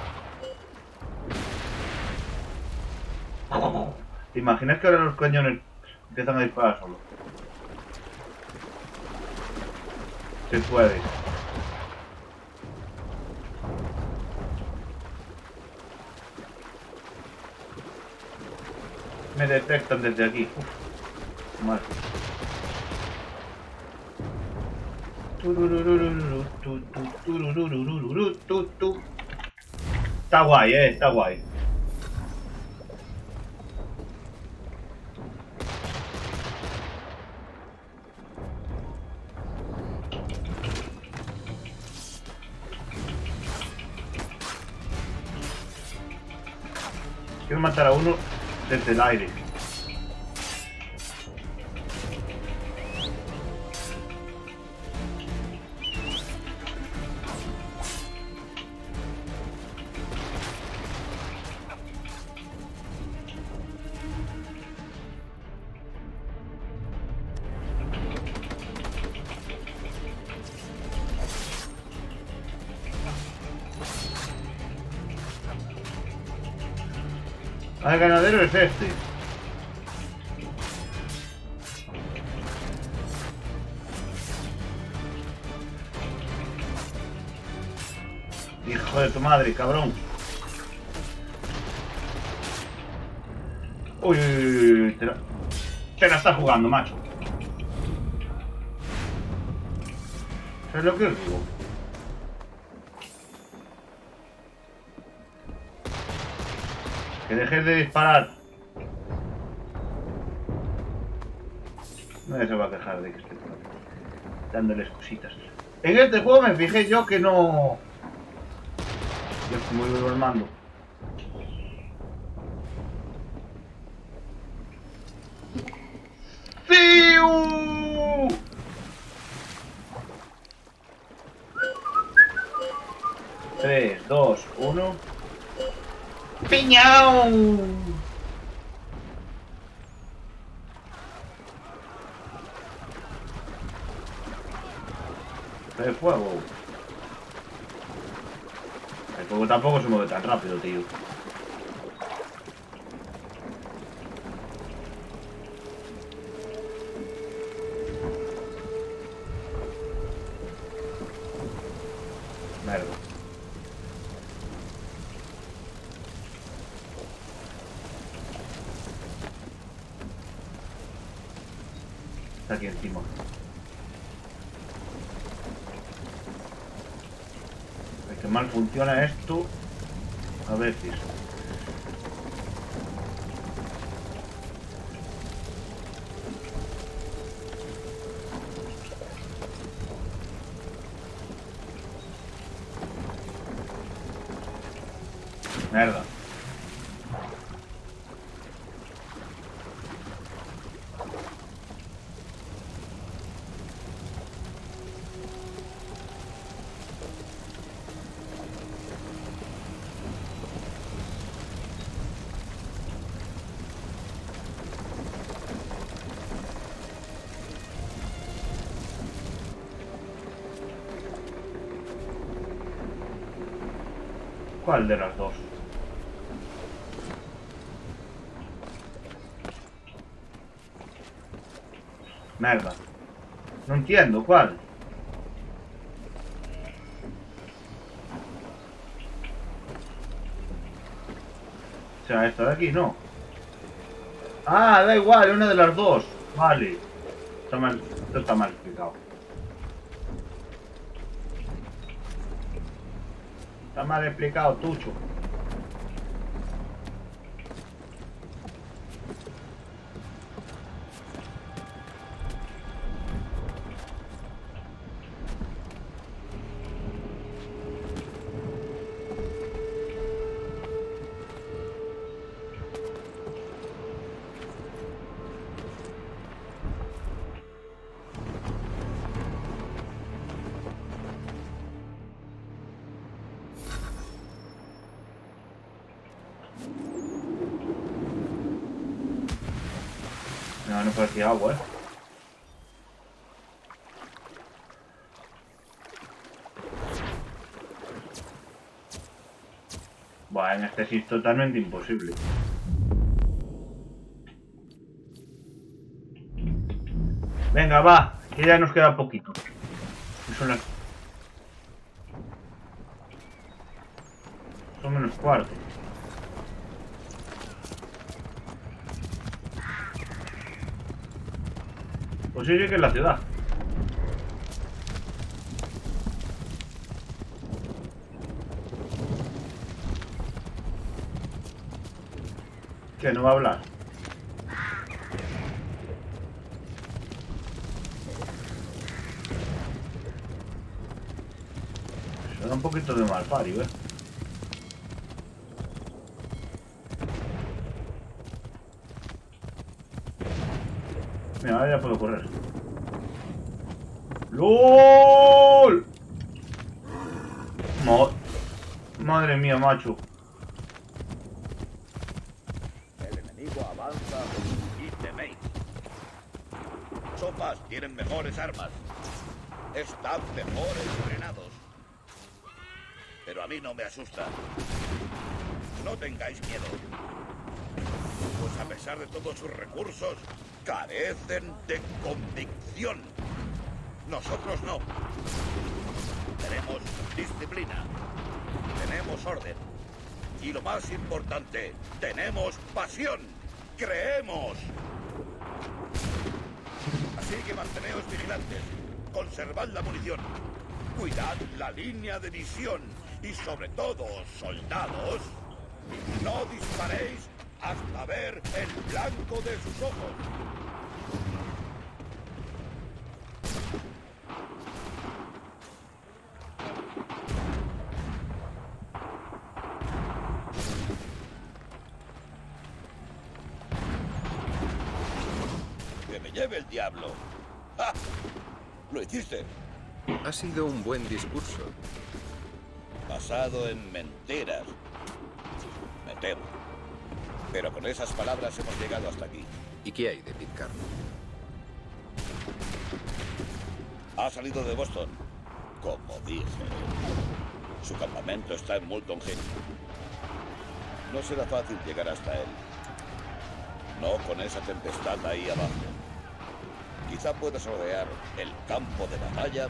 ¿Te imaginas que ahora los cañones empiezan a disparar solo? Se puede. Me detectan desde aquí. Uf, mal. Está guay, está guay. Quiero matar a uno desde el aire. El ganadero es este. Hijo de tu madre, cabrón. Uy, uy, uy, te la estás jugando, macho. ¿Sabes lo que os digo? Que dejes de disparar. Nadie se va a quejar de que esté dándoles cositas. En este juego me fijé yo que no... Dios, como iba el mando. ¡Fiu! Tres, dos, uno. ¡Piñao! El fuego. El fuego tampoco se mueve tan rápido, tío. Merda. Está aquí encima. Que mal funciona esto a veces. Merda. ¿Cuál de las dos? Merda. No entiendo, ¿cuál? O sea, esta de aquí, no. Ah, da igual, una de las dos. Vale. Esto está mal explicado. Está mal explicado, Tucho. No, no parecía agua, Buah, en este sí es totalmente imposible. Venga, va, que ya nos queda poquito. Son menos cuarto. Pues sí, sí que es la ciudad. ¿Qué? ¿No va a hablar? Se da un poquito de malpario, Mira, ahora ya puedo correr. ¡LOL! Madre mía, macho. El enemigo avanza y teméis. Sopas tienen mejores armas. Están mejor entrenados. Pero a mí no me asusta. No tengáis miedo. Pues a pesar de todos sus recursos, carecen de convicción. Nosotros no. Tenemos disciplina. Tenemos orden. Y lo más importante, tenemos pasión. ¡Creemos! Así que manteneos vigilantes. Conservad la munición. Cuidad la línea de visión. Y sobre todo, soldados, no disparéis hasta ver el blanco de sus ojos. ¡Que me lleve el diablo! ¡Ah! ¡Lo hiciste! Ha sido un buen discurso. Basado en mentiras. Me temo. Pero con esas palabras hemos llegado hasta aquí. ¿Y qué hay de Pitcairn? Ha salido de Boston. Como dije. Su campamento está en Moulton Hill. No será fácil llegar hasta él. No con esa tempestad ahí abajo. Quizá puedas rodear el campo de batalla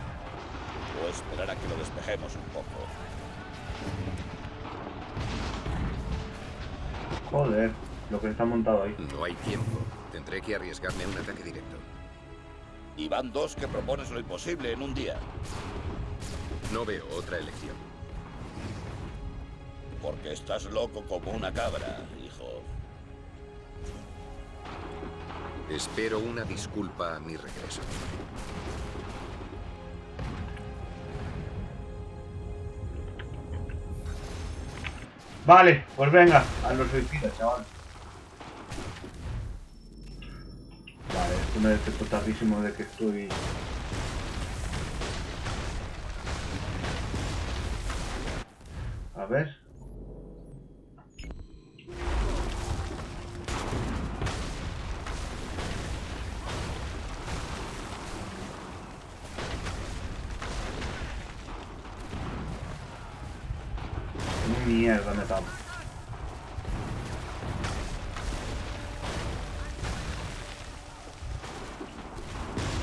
o esperar a que lo despejemos un poco. Joder, lo que está montado ahí. No hay tiempo. Tendré que arriesgarme a un ataque directo. Y van dos que propones lo imposible en un día. No veo otra elección. Porque estás loco como una cabra, hijo. Espero una disculpa a mi regreso. Vale, pues venga, a los suicidas, chaval. Vale, esto me detecto tardísimo de que estoy... A ver... Mierda, me tapo.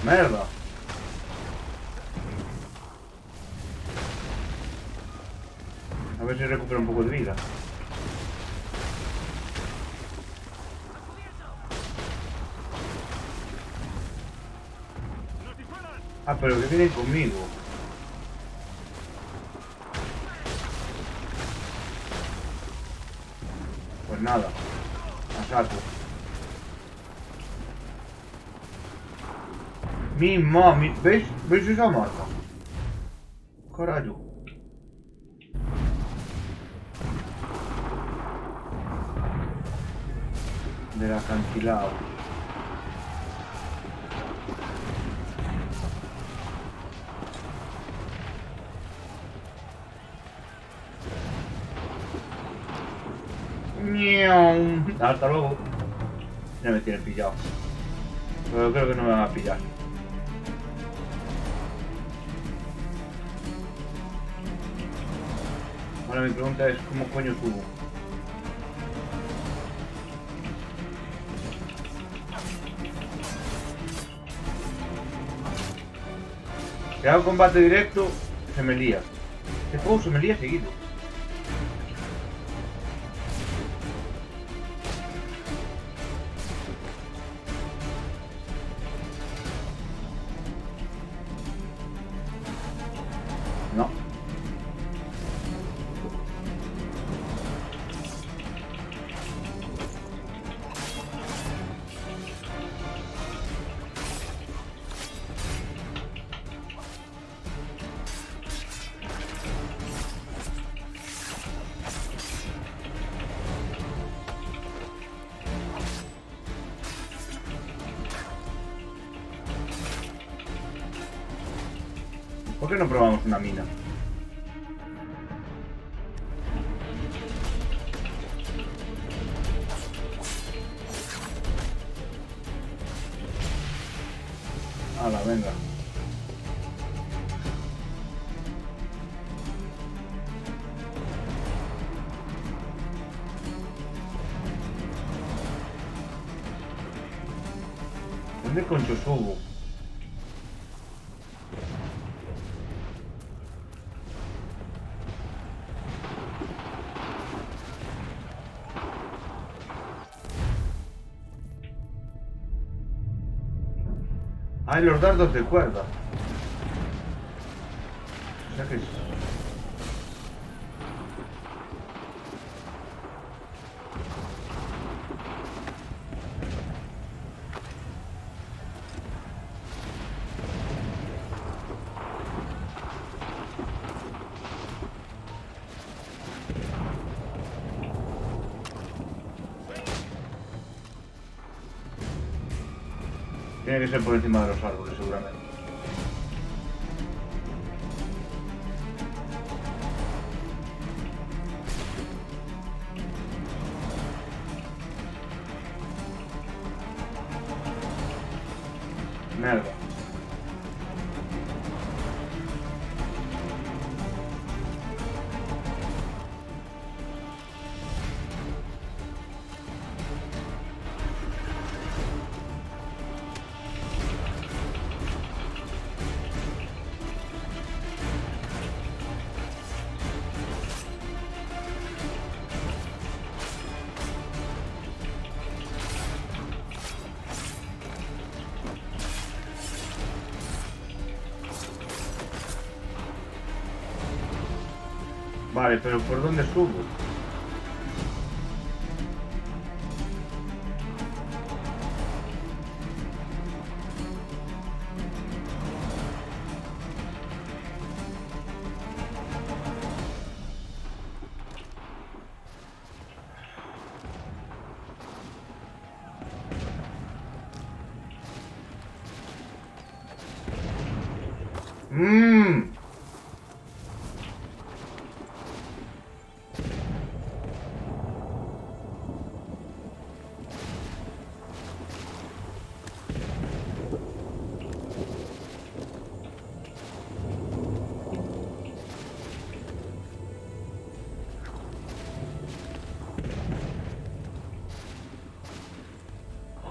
Merda. A ver si recupero un poco de vida. Ah, pero que vienen conmigo. Pues nada. A saco. Mi mami. ¿Veis? ¿Veis esa marca? Carajo. Del acantilado. Hasta luego. Ya me tienen pillado. Pero creo que no me van a pillar. Ahora mi pregunta es ¿cómo coño subo? Si hago combate directo, se me lía. Este juego se me lía seguido. No. ¿Por qué no probamos una mina? Hala, venga. ¿Dónde concho subo? Hay los dardos de cuerda. O sea que... Tiene que ser por encima de los árboles, seguramente. Merda. Vale, pero ¿por dónde subo?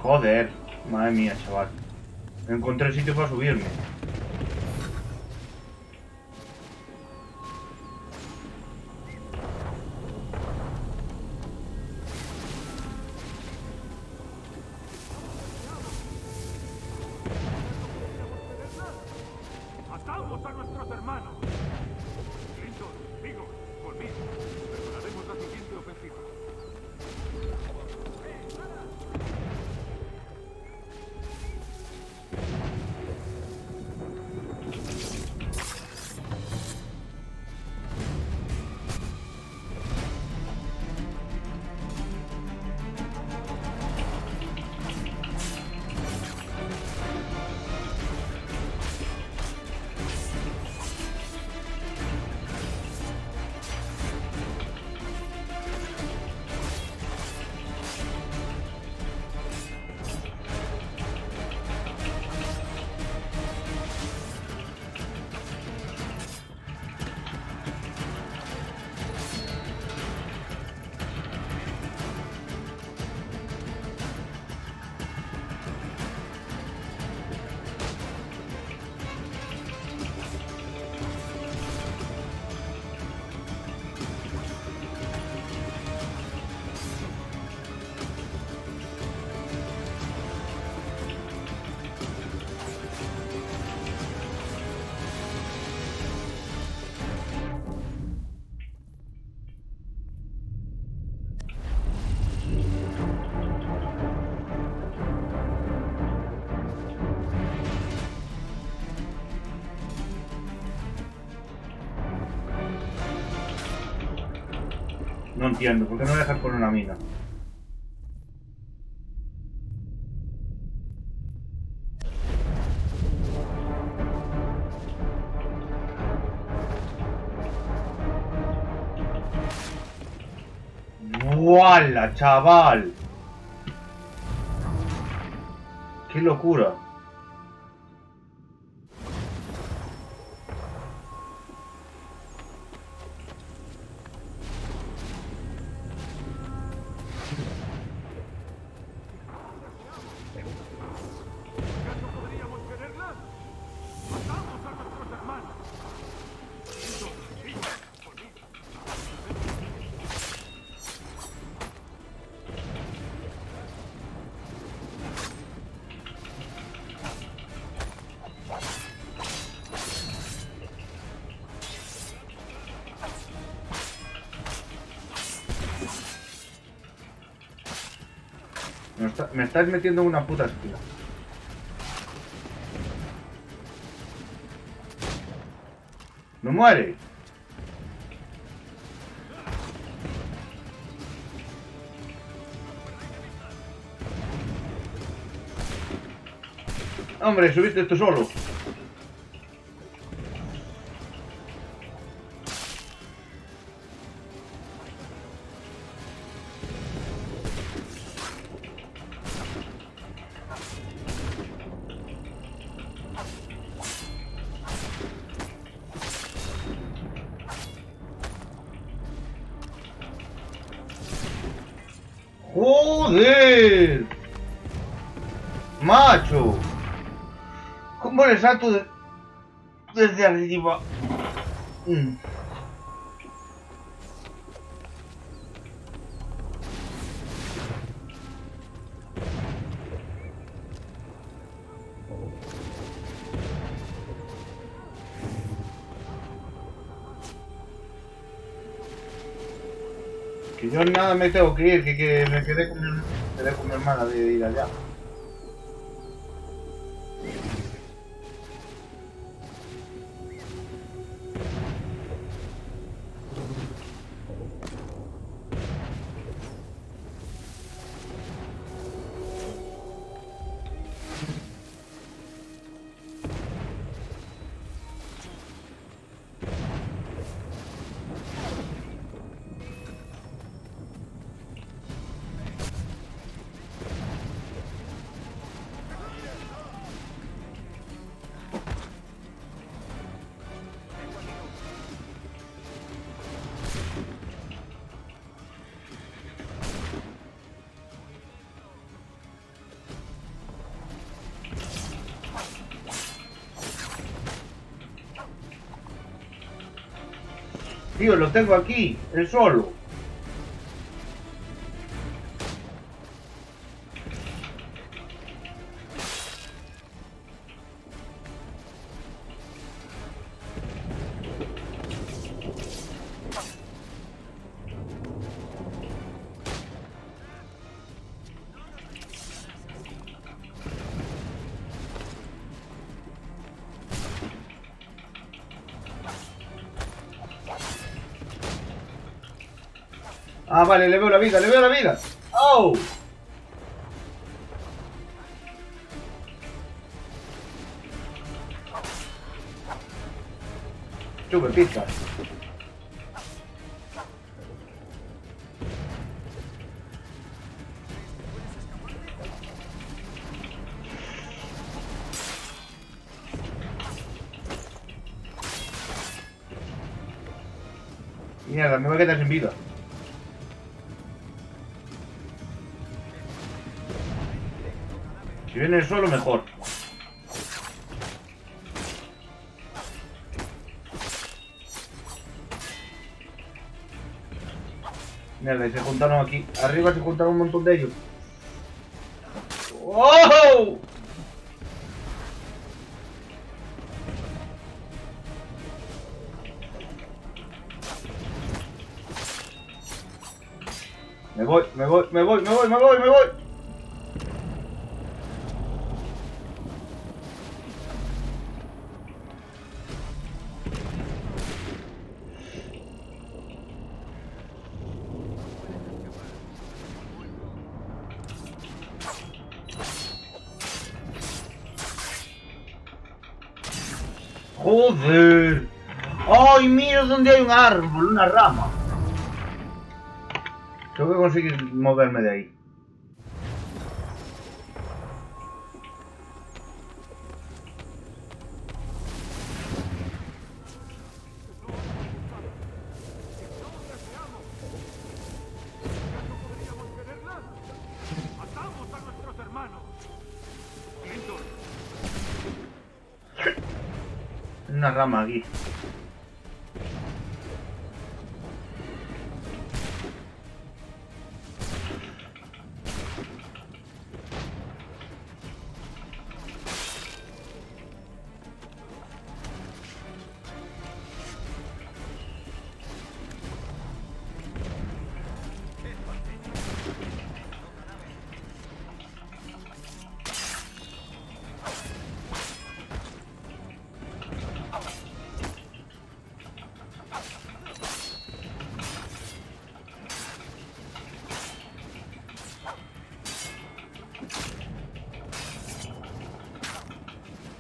Joder, madre mía, chaval. Encontré el sitio para subirme. No entiendo, ¿por qué no dejas poner una mina? ¡Wala, chaval! ¡Qué locura! Me estás metiendo en una puta esquina. ¡No muere! Hombre, subiste esto solo. ¡Joder! ¡Macho! ¿Cómo le salto desde arriba? Que yo nada me tengo que ir, que me quedé con mi hermana de ir allá. Tío, lo tengo aquí, él solo. Ah, vale, le veo la vida, le veo la vida. ¡Oh! Chupe, pizca. Mierda, me voy a quedar sin vida. Si viene el suelo, mejor. Mierda, y se juntaron aquí. Arriba se juntaron un montón de ellos. ¡Oh! Me voy. ¡Joder! ¡Ay, mira dónde hay un árbol! Una rama. Tengo que conseguir moverme de ahí. Una rama aquí.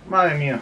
Madre mía.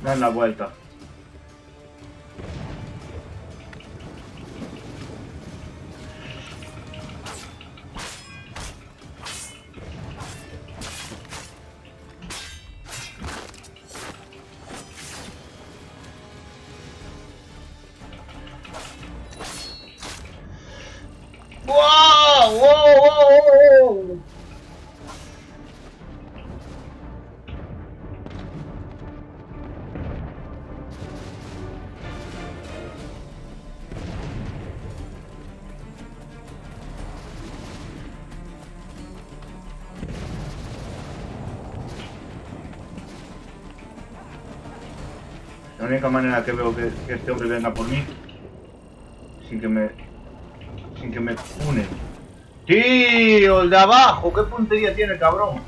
Dan la vuelta. ¡Wow! ¡Wow! ¡Wow! ¡Wow! La única manera que veo que este hombre venga por mí sin que me une. ¡Tío! El de abajo, ¿qué puntería tiene el cabrón?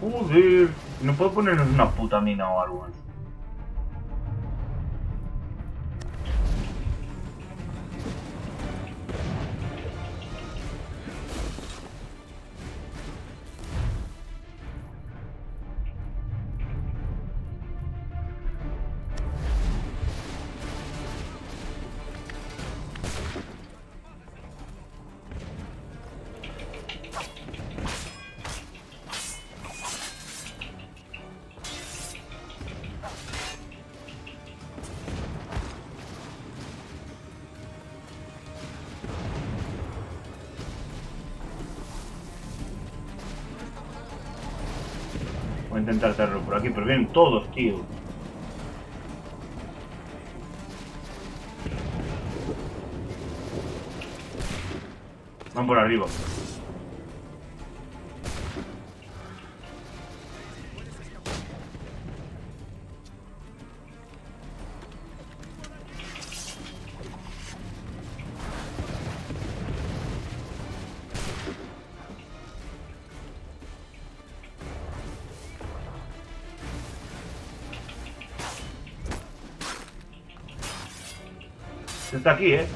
Joder, ¿no puedo ponernos una puta mina o algo? Voy a intentar hacerlo por aquí, pero vienen todos, tío. Van por arriba. Está aquí, ¿eh?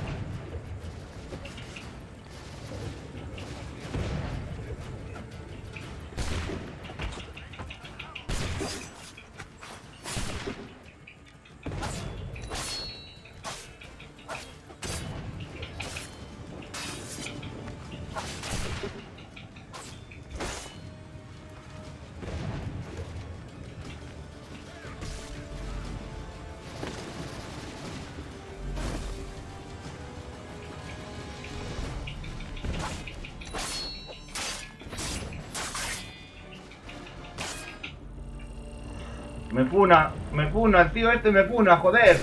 Me puna, el tío este me puna, joder.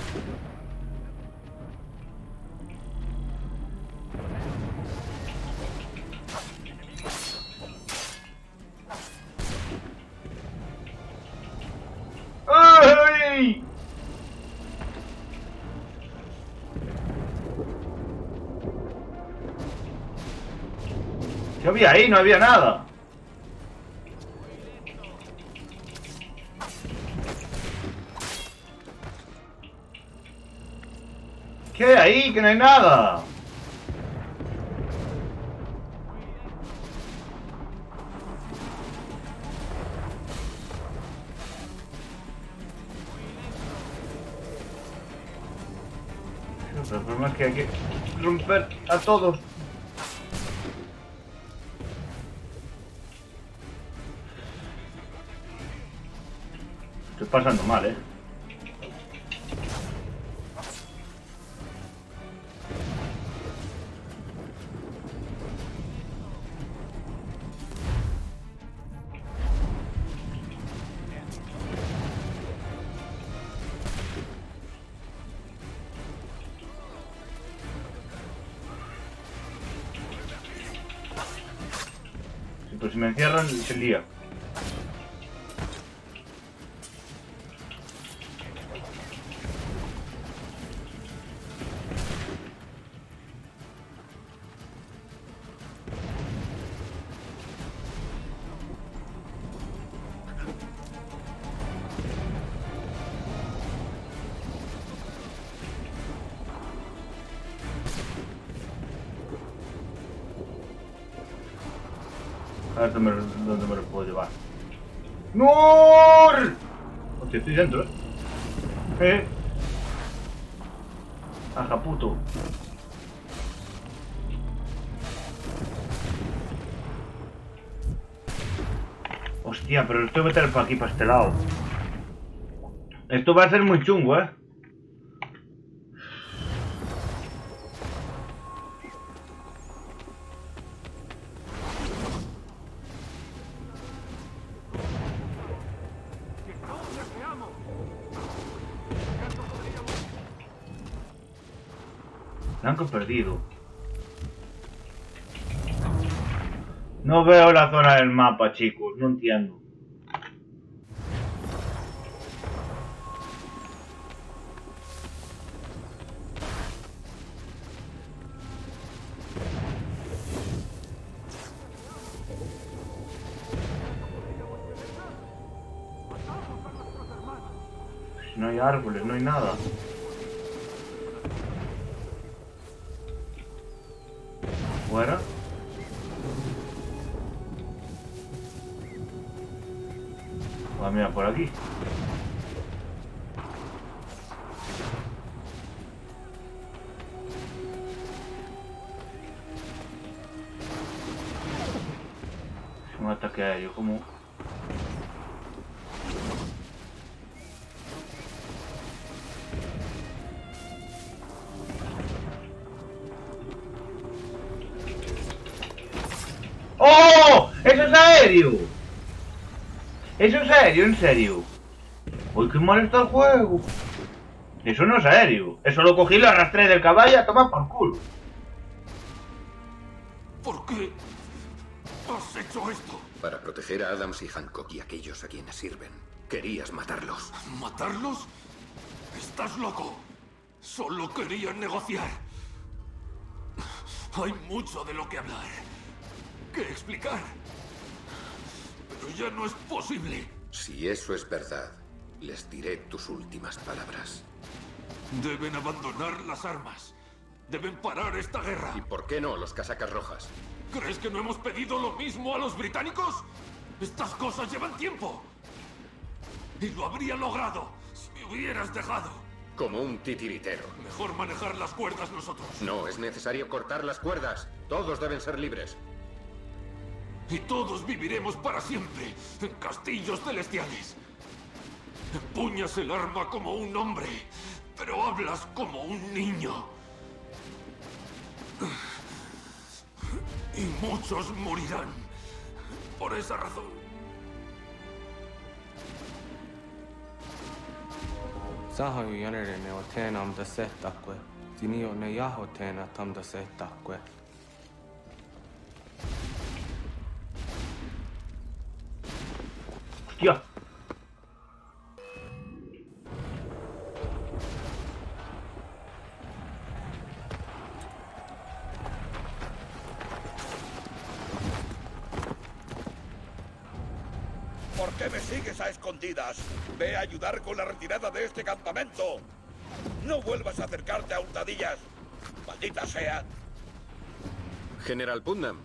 ¡Ay! ¿Qué había ahí? No había nada. ¿Qué hay ahí? Que no hay nada. Pero el problema es que hay que romper a todos. Estoy pasando mal, ¿eh? Sí, pues si me encierran, se lía. A ver dónde me lo puedo llevar. ¡No! Hostia, estoy dentro, Aja puto. Hostia, pero lo tengo que meter para aquí, para este lado. Esto va a ser muy chungo, Blanco perdido. No veo la zona del mapa, chicos. No entiendo. No hay árboles, no hay nada. Fuera. Ah, mira, por aquí. Es un ataque aéreo, como... ¡Oh! ¡Eso es aéreo! ¡Eso es aéreo, en serio! ¡Uy, qué mal está el juego! Eso no es aéreo. Eso lo cogí, lo arrastré del caballo a tomar por culo. ¿Por qué has hecho esto? Para proteger a Adams y Hancock y aquellos a quienes sirven. Querías matarlos. ¿Matarlos? Estás loco. Solo quería negociar. Hay mucho de lo que hablar. Que explicar. Pero ya no es posible. Si eso es verdad, les diré tus últimas palabras. Deben abandonar las armas. Deben parar esta guerra. ¿Y por qué no los casacas rojas? ¿Crees que no hemos pedido lo mismo a los británicos? Estas cosas llevan tiempo. Y lo habría logrado si me hubieras dejado. Como un titiritero. Mejor manejar las cuerdas nosotros. No, es necesario cortar las cuerdas. Todos deben ser libres. Y todos viviremos para siempre en castillos celestiales. Empuñas el arma como un hombre, pero hablas como un niño. Y muchos morirán por esa razón. Sahoy yanere ne oten am da setakwe. Dinio ne yaho tena tam da setakwe. ¡Hostia! ¿Por qué me sigues a escondidas? Ve a ayudar con la retirada de este campamento. No vuelvas a acercarte a hurtadillas. Maldita sea. General Putnam,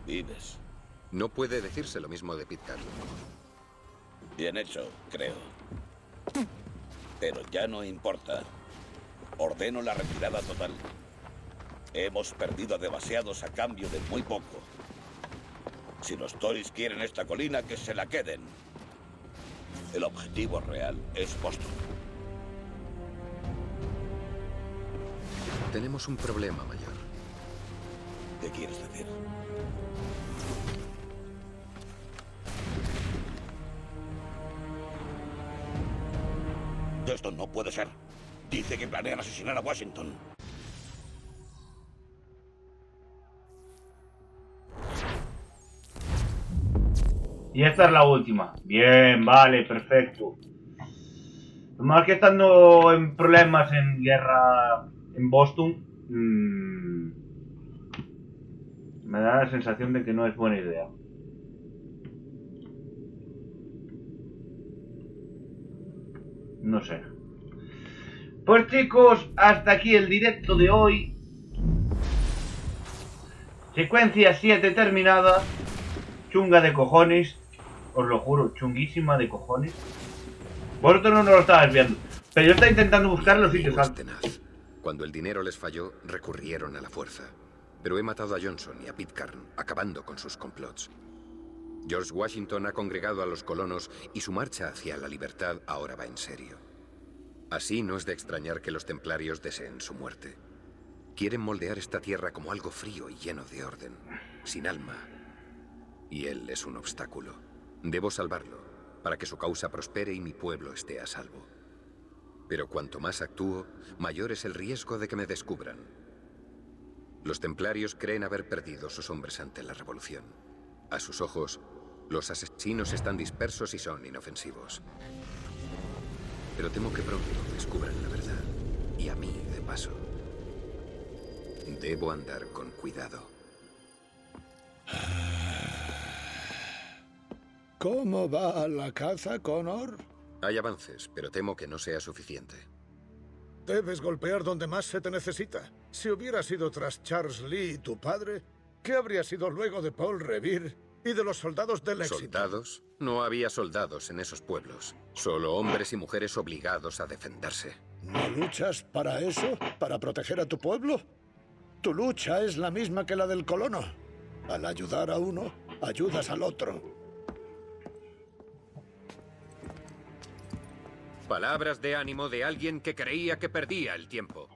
Vives. no puede decirse lo mismo de Pitcairn. Bien hecho, creo. Pero ya no importa. Ordeno la retirada total. Hemos perdido a demasiados a cambio de muy poco. Si los Tories quieren esta colina, que se la queden. El objetivo real es Boston. Tenemos un problema mayor. ¿Qué quieres decir? Esto no puede ser. Dice que planean asesinar a Washington. Y esta es la última. Bien, vale, perfecto. Más que estando en problemas en guerra en Boston, me da la sensación de que no es buena idea. No sé. Pues chicos, hasta aquí el directo de hoy. Secuencia 7 terminada. Chunga de cojones. Os lo juro, chunguísima de cojones. Vosotros no lo estabais viendo, pero yo estaba intentando buscar los sitios altos. Tenaz. Cuando el dinero les falló, recurrieron a la fuerza. Pero he matado a Johnson y a Pitcairn, acabando con sus complots. George Washington ha congregado a los colonos y su marcha hacia la libertad ahora va en serio. Así no es de extrañar que los templarios deseen su muerte. Quieren moldear esta tierra como algo frío y lleno de orden, sin alma. Y él es un obstáculo. Debo salvarlo, para que su causa prospere y mi pueblo esté a salvo. Pero cuanto más actúo, mayor es el riesgo de que me descubran. Los templarios creen haber perdido sus hombres ante la revolución. A sus ojos, los asesinos están dispersos y son inofensivos. Pero temo que pronto descubran la verdad. Y a mí, de paso. Debo andar con cuidado. ¿Cómo va la caza, Connor? Hay avances, pero temo que no sea suficiente. Debes golpear donde más se te necesita. Si hubieras ido tras Charles Lee y tu padre, ¿qué habría sido luego de Paul Revere y de los soldados del Lexington? ¿Soldados? No había soldados en esos pueblos. Solo hombres y mujeres obligados a defenderse. ¿No luchas para eso? ¿Para proteger a tu pueblo? Tu lucha es la misma que la del colono. Al ayudar a uno, ayudas al otro. Palabras de ánimo de alguien que creía que perdía el tiempo.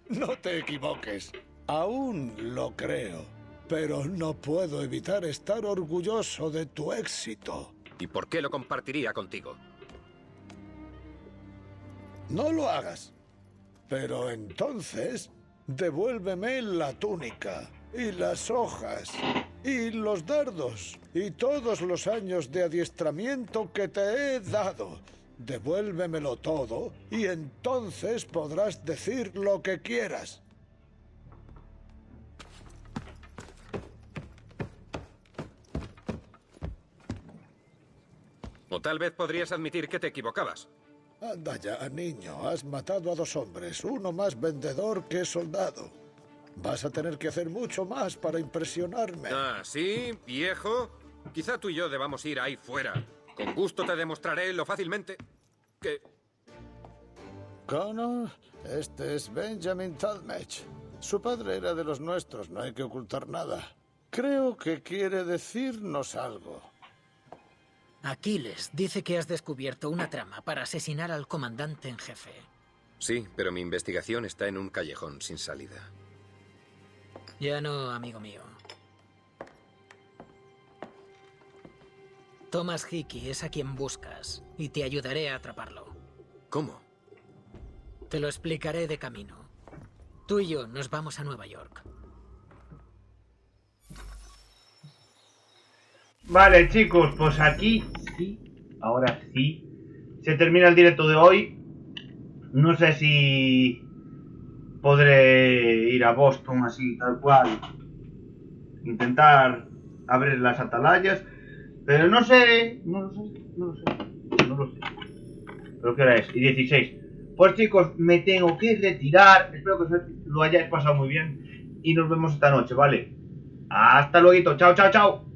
No te equivoques. Aún lo creo. Pero no puedo evitar estar orgulloso de tu éxito. ¿Y por qué lo compartiría contigo? No lo hagas. Pero entonces, devuélveme la túnica, y las hojas, y los dardos, y todos los años de adiestramiento que te he dado. Devuélvemelo todo, y entonces podrás decir lo que quieras. O tal vez podrías admitir que te equivocabas. Anda ya, niño. Has matado a 2 hombres, uno más vendedor que soldado. Vas a tener que hacer mucho más para impresionarme. Ah, ¿sí, viejo? Quizá tú y yo debamos ir ahí fuera. Con gusto te demostraré lo fácilmente que... Connor, este es Benjamin Talmadge. Su padre era de los nuestros, no hay que ocultar nada. Creo que quiere decirnos algo. Aquiles dice que has descubierto una trama para asesinar al comandante en jefe. Sí, pero mi investigación está en un callejón sin salida. Ya no, amigo mío. Thomas Hickey es a quien buscas y te ayudaré a atraparlo. ¿Cómo? Te lo explicaré de camino. Tú y yo nos vamos a Nueva York. Vale, chicos, pues aquí sí, ahora sí, se termina el directo de hoy. No sé si podré ir a Boston así, tal cual, intentar abrir las atalayas, pero no sé. ¿Pero qué hora es? Y 16. Pues chicos, me tengo que retirar. Espero que lo hayáis pasado muy bien y nos vemos esta noche, ¿vale? Hasta luego. Chao, chao, chao.